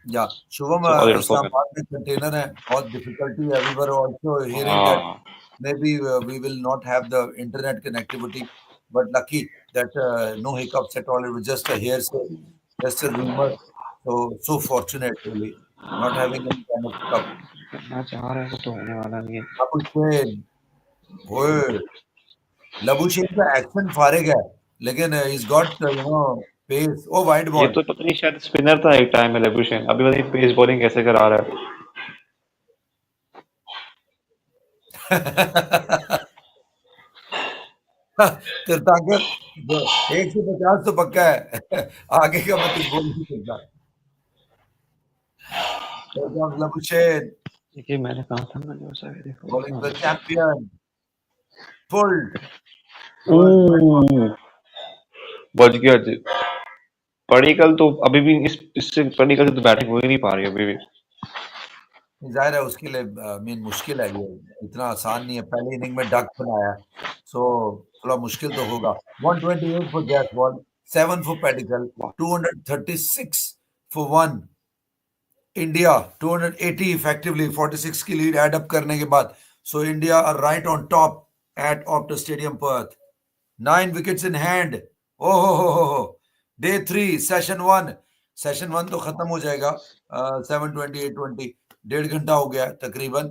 या शुभम, 100 150 में. इस्लामाबाद में कंटेनर है. बहुत डिफिकल्टी है. We were also hearing that हाँ. maybe we will not have the internet connectivity, but lucky that no hiccups at all. It was just a hearsay, just a rumor. So fortunate really, not having any kind of hiccup. करना चाह रहे हो तो होने वाला नहीं है. अब उसमें ओए, लबुशेन का एक्शन फारिग है, लेकिन he's got pace. ओ वाइड ये बॉल. तो पता नहीं, शायद स्पिनर था एक टाइम में लेबुशेन, अभी पता नहीं पेस बॉलिंग कैसे करा रहा है. तीर्थंकर, 150 तो पक्का है. आगे का मैं कुछ बोल नहीं सकता. लबुशेन देखिए मैंने कहा था, मैंने उसे देखो bowling उसमें the अच्छा. champion. Pulled. Towards right one. ओह, बच गया जी. पडिक्कल तो अभी भी इससे पडिक्कल से तो बैटिंग हो ही नहीं पा रही अभी भी. जाहिर है उसके लिए मीन मुश्किल है ये. इतना आसान नहीं है. पहले इनिंग में डक बनाया. सो थोड़ा मुश्किल तो होगा. 128 for Jaiswal, 7 for Padikkal, 236 for one. India 280 effectively. 46 की लीड एड अप करने के बाद. So India are right on top at Optus Stadium Perth. 9 wickets in hand. ओहो. Day 3 session 1. सेशन 1 तो खत्म हो जाएगा 7:20 8:20. 1.5 घंटा हो गया है तकरीबन.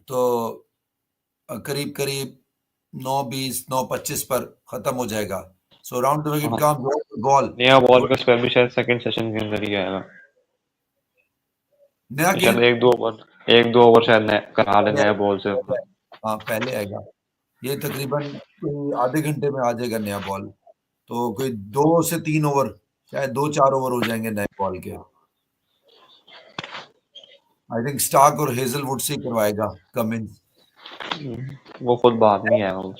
तो करीब करीब 9:20 9:25 पर खत्म हो जाएगा. सो राउंड द विकेट हाँ, कम बॉल. नया बॉल का स्पेल भी शायद सेकंड सेशन के अंदर ही आएगा. नया शायद गेम एक दो ओवर शायद करा ले पहले नया बॉल से आएगा. अपना. हाँ, पहले आएगा. ये तकरीबन कोई आधे घंटे में आ जाएगा नया बॉल. तो कोई 2 से 3 ओवर, शायद 2-4 ओवर हो जाएंगे नए बॉल के. आई थिंक स्टार्क और हेजलवुड से ही करवाएगा कमिंस. वो खुद बात नहीं आएगा वो.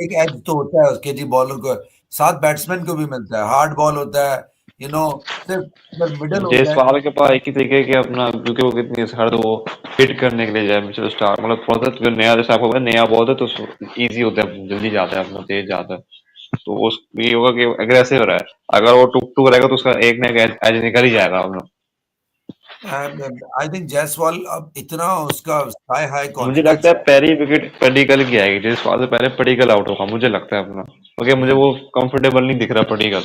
एक एज तो होता है उसके जी बॉलर को. साथ बैट्समैन को भी मिलता है. हार्ड बॉल होता है. यू नो सिर्फ अगर मिडल हो जाए जायसवाल के पास एक ही तरीके के अपना, क्योंकि वो कितनी हर वो हिट करने के लिए जाए मिचेल स्टार्क, मतलब थोड़ा सा जो नया, जैसे आपको पता है, नया बॉल है तो इजी होता है, जल्दी जाता है अपना, तेज जाता है। तो उस ये होगा कि अग्रेसिव रहा है, अगर वो टुक टुक रहेगा तो उसका एक ना एक एज निकल ही जाएगा अपना। आई थिंक जायसवाल अब इतना उसका स्काई हाई मुझे लगता कॉन्फिडेंस है पहली विकेट पडिक्कल की आएगी, जायसवाल से पहले पडिक्कल आउट होगा, मुझे लगता है अपना, क्योंकि मुझे है। वो कंफर्टेबल नहीं दिख रहा पडिक्कल।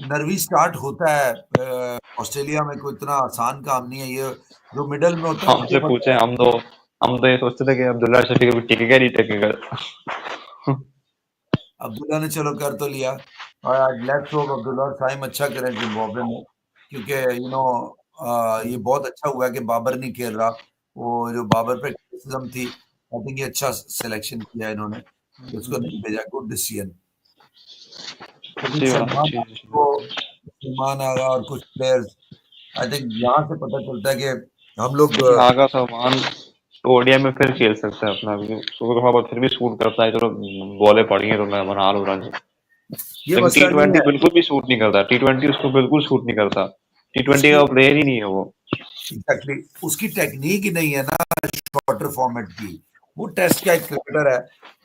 नर्वी स्टार्ट होता है ऑस्ट्रेलिया में, कोई इतना आसान काम नहीं है ये। जो मिडल में होता है हमसे उसको पूछे, पता है। हम तो ये सोचते थे कि अब्दुल्ला शफीक अभी टिकेगा नहीं टिकेगा। अब्दुल्ला ने चलो कर तो लिया, और लेट्स होप अब्दुल्ला और साइम अच्छा करें जिम्बाब्वे में, क्योंकि ये बहुत अच्छा हुआ है कि बाबर नहीं खेल रहा। वो जो बाबर पे क्रिटिसिज्म थी, आई थिंक ये अच्छा सिलेक्शन किया इन्होंने कि उसको नहीं भेजा, गुड डिसीजन। लेकिन अच्छी बात, अच्छी सलमान आगा और कुछ प्लेयर्स, आई थिंक यहाँ से पता चलता है कि हम लोग आगा सामान तो ओडिया में फिर खेल सकता है अपना भी, उसको थोड़ा बहुत फिर भी सूट करता है, चलो बॉलें पड़ी हैं तो मैं बना लूँ रन। ये लेकिन टी मसला नहीं ट्वेंटी है। बिल्कुल भी सूट नहीं करता, टी ट्वेंटी उसको बिल्कुल सूट नहीं करता, टी ट्वेंटी उसकी का प्लेयर ही नहीं है वो। एग्जैक्टली उसकी टेक्निक ही नहीं है ना, शॉर्टर फॉर्मेट की। वो टेस्ट का एक क्रिकेटर है,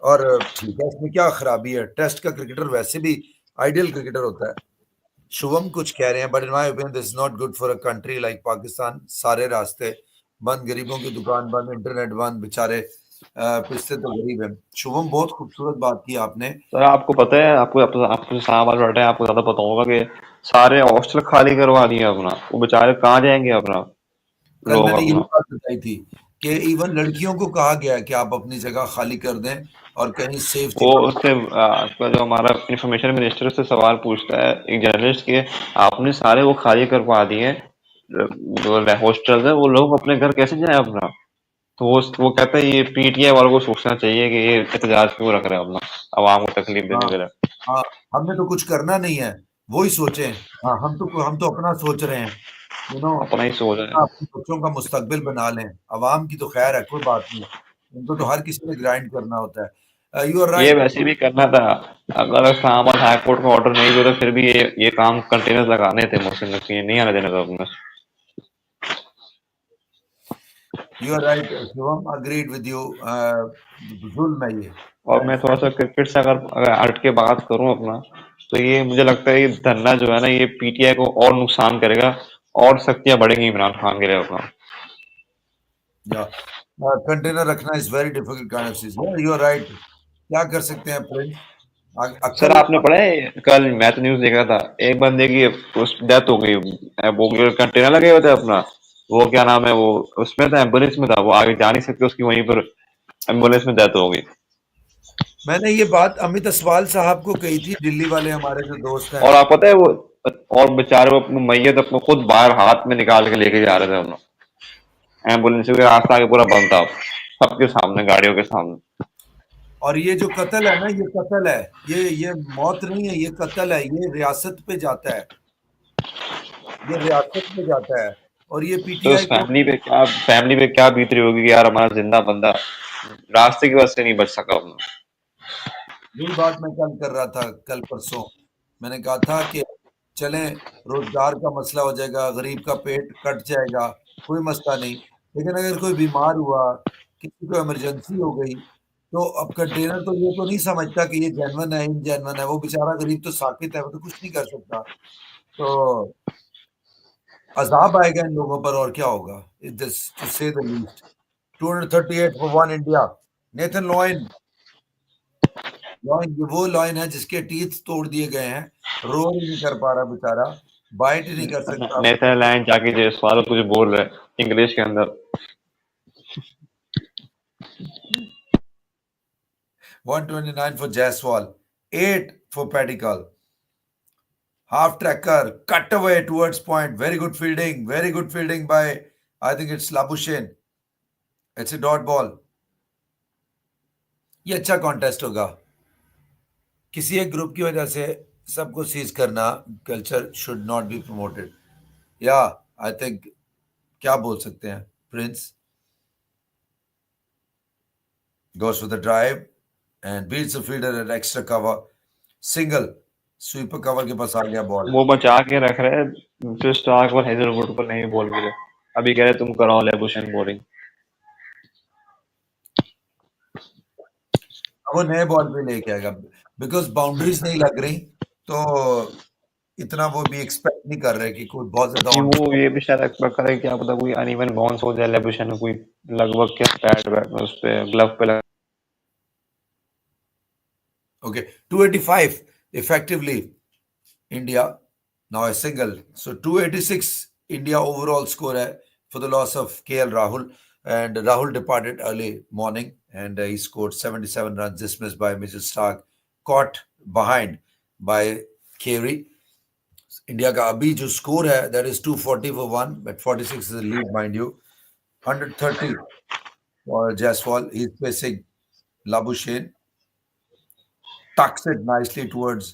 और ठीक है, इसमें क्या खराबी है? टेस्ट का क्रिकेटर वैसे भी आइडियल क्रिकेटर होता है। शुभम कुछ कह रहे हैं, but in my opinion this is not good for a country like Pakistan. सारे रास्ते बंद, गरीबों की दुकान बंद, इंटरनेट बंद, बेचारे पिसते तो गरीब हैं। शुभम, बहुत खूबसूरत बात की आपने। सर आपको पता है, आपको आपको आपको साहब बैठे हैं, आपको ज्यादा पता होगा कि सारे हॉस्टल खाली करवा दिए अपना, वो बेचारे कहाँ जाएंगे अपना, कल लोग मैंने यही अपना। बात बताई थी कि इवन लड़कियों को कहा गया है कि आप अपनी जगह खाली कर दें और कहीं सेफ वो जगह। उससे आपका जो हमारा इंफॉर्मेशन मिनिस्टर से सवाल पूछता है एक जर्नलिस्ट के, आपने सारे वो खाली करवा दिए हैं, जो हॉस्टल है, वो लोग अपने घर कैसे जाए अपना। तो वो कहता है ये पीटीआई वालों को सोचना चाहिए कि ये एहतजाज क्यों रख रहे हैं अपना, आवाम को तकलीफ हाँ, देने के लिए। हाँ, हमने तो कुछ करना नहीं है, वो ही सोचें। हाँ, हम तो अपना सोच रहे हैं, अपना ही सोच रहे अपना हैं। अपने बच्चों का मुस्तकबिल बना लें। अवाम की तो खैर है, कोई बात नहीं, उनको तो हर किसी ने ग्राइंड करना होता है। यू आर ये राइट। वैसे भी करना था, अगर इस्लामाबाद हाई कोर्ट का ऑर्डर नहीं हुआ तो फिर भी ये काम कंटेनर लगाने थे मुस्लिम, ये नहीं आने देना था अपने। You are right Shivam, agreed with you. जुल्म है ये। और मैं थोड़ा सा क्रिकेट से अगर अगर हट के बात करूं अपना, तो ये मुझे लगता है ये धरना जो है ना, ये पीटीआई को और नुकसान करेगा, और शक्तियां बढ़ेंगी इमरान खान के लिए अपना। या कंटेनर रखना is very difficult kind of चीज। You are right. क्या कर सकते हैं प्रिंस? सर अक्ल। आपने पढ़ा है, कल मैं तो न्यूज देख रहा था, एक बंदे की उस डेथ हो गई, वो कंटेनर लगे हुए थे अपना, वो क्या नाम है वो, उसमें था, एम्बुलेंस में था, वो आगे जा नहीं सकते, उसकी वहीं पर एम्बुलेंस में डेथ हो गई। मैंने ये बात अमित असवाल साहब को कही थी, दिल्ली वाले हमारे जो दोस्त हैं। और आप पता है वो, और बेचारे वो अपनी मैयत अपने खुद बाहर हाथ में निकाल के लेके जा रहे थे हम लोग, एम्बुलेंस के रास्ता आगे पूरा बंद था, सबके सामने, गाड़ियों के सामने। और ये जो कत्ल है ना, ये कत्ल है। ये मौत नहीं है, ये कत्ल है। ये रियासत पे जाता है, ये रियासत पे जाता है। और ये तो उस पीटीआई को। फैमिली पे क्या बीत रही होगी कि यार हमारा जिंदा बंदा रास्ते की वजह से नहीं बच सका अपना। यही बात मैं कल कर रहा था, कल परसों मैंने कहा था कि चलें, रोजगार का मसला हो जाएगा, गरीब का पेट कट जाएगा, कोई मसला नहीं। लेकिन अगर कोई बीमार हुआ, किसी को इमरजेंसी हो गई, तो अब कंटेनर तो ये तो नहीं समझता कि ये जेनवन है, इन जेनवन है। वो बेचारा गरीब तो साकित है, वो तो कुछ नहीं कर सकता। तो अजाब आएगा इन लोगों पर, और क्या होगा, दिस टू से the least. 238 for one India. Nathan lion. Lion, ये वो लॉयन है जिसके टीथ तोड़ दिए गए हैं, रोर ही नहीं कर पा रहा बेचारा, बाइट ही नहीं कर सकता। नेदरलैंड जाके जायसवाल कुछ बोल रहे इंग्लिश के अंदर। 129 for Jaiswal, 8 for Padikkal. Half tracker, cut away towards point. Very good fielding. Very good fielding by, I think it's Labuschagne. It's a dot ball. ये अच्छा कॉन्टेस्ट होगा। किसी एक ग्रुप की वजह से सबको सीज करना, culture should not be promoted. या आई थिंक, क्या बोल सकते हैं Prince? Goes for the drive and beats the fielder at extra cover. Single. Sweeper cover के पास आ गया बॉल। वो बचा के रख रहे हैं जो स्टार्क और हेजलवुड को नहीं बोल के लिए। अभी कह रहे तुम कराओ लेबुशन बॉलिंग। अब वो नए बॉल पे लेके आएगा, बिकॉज बाउंड्रीज नहीं लग रही, तो इतना वो भी एक्सपेक्ट नहीं कर रहे कि कोई बहुत ज्यादा नहीं ऑन। वो ये भी शायद एक्सपेक्ट करे क्या पता कोई अनइवन बाउंस हो जाए लेबुशन में कोई लगभग के पैड बैट उस पे ग्लव पे लगा। Okay, 285 effectively. India now a single. So 286 India overall score for the loss of KL Rahul. And Rahul departed early morning and he scored 77 runs, dismissed by Mitchell Stark, caught behind by Carey. India का अभी जो score है that is 240 for one, but 46 is the lead, mind you. 130 for Jaiswal. He's facing Labuschagne, tucks it nicely towards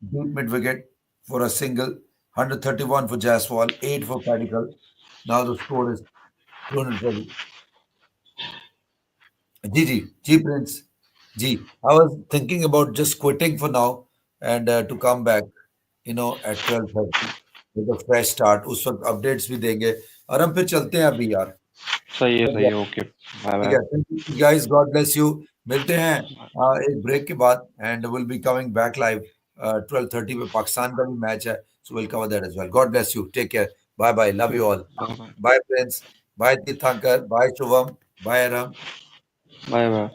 deep mid wicket for a single. 131 for Jaiswal, 8 for Padikkal. Now the score is 230. G Prince. G. I was thinking about just quitting for now and to come back, at 12:30 with a fresh start. उस वक्त updates भी देंगे और हम फिर चलते हैं अभी यार। सही है ओके बाय ठीक बाय। है, thank you guys, God bless you. मिलते हैं एक ब्रेक के बाद and will be coming back live 12:30 पे पाकिस्तान का भी मैच है, so will cover that as well. God bless you, take care, bye bye, love you all, bye bye friends, bye Tirthankar, bye Shubham, bye Ram. Bye.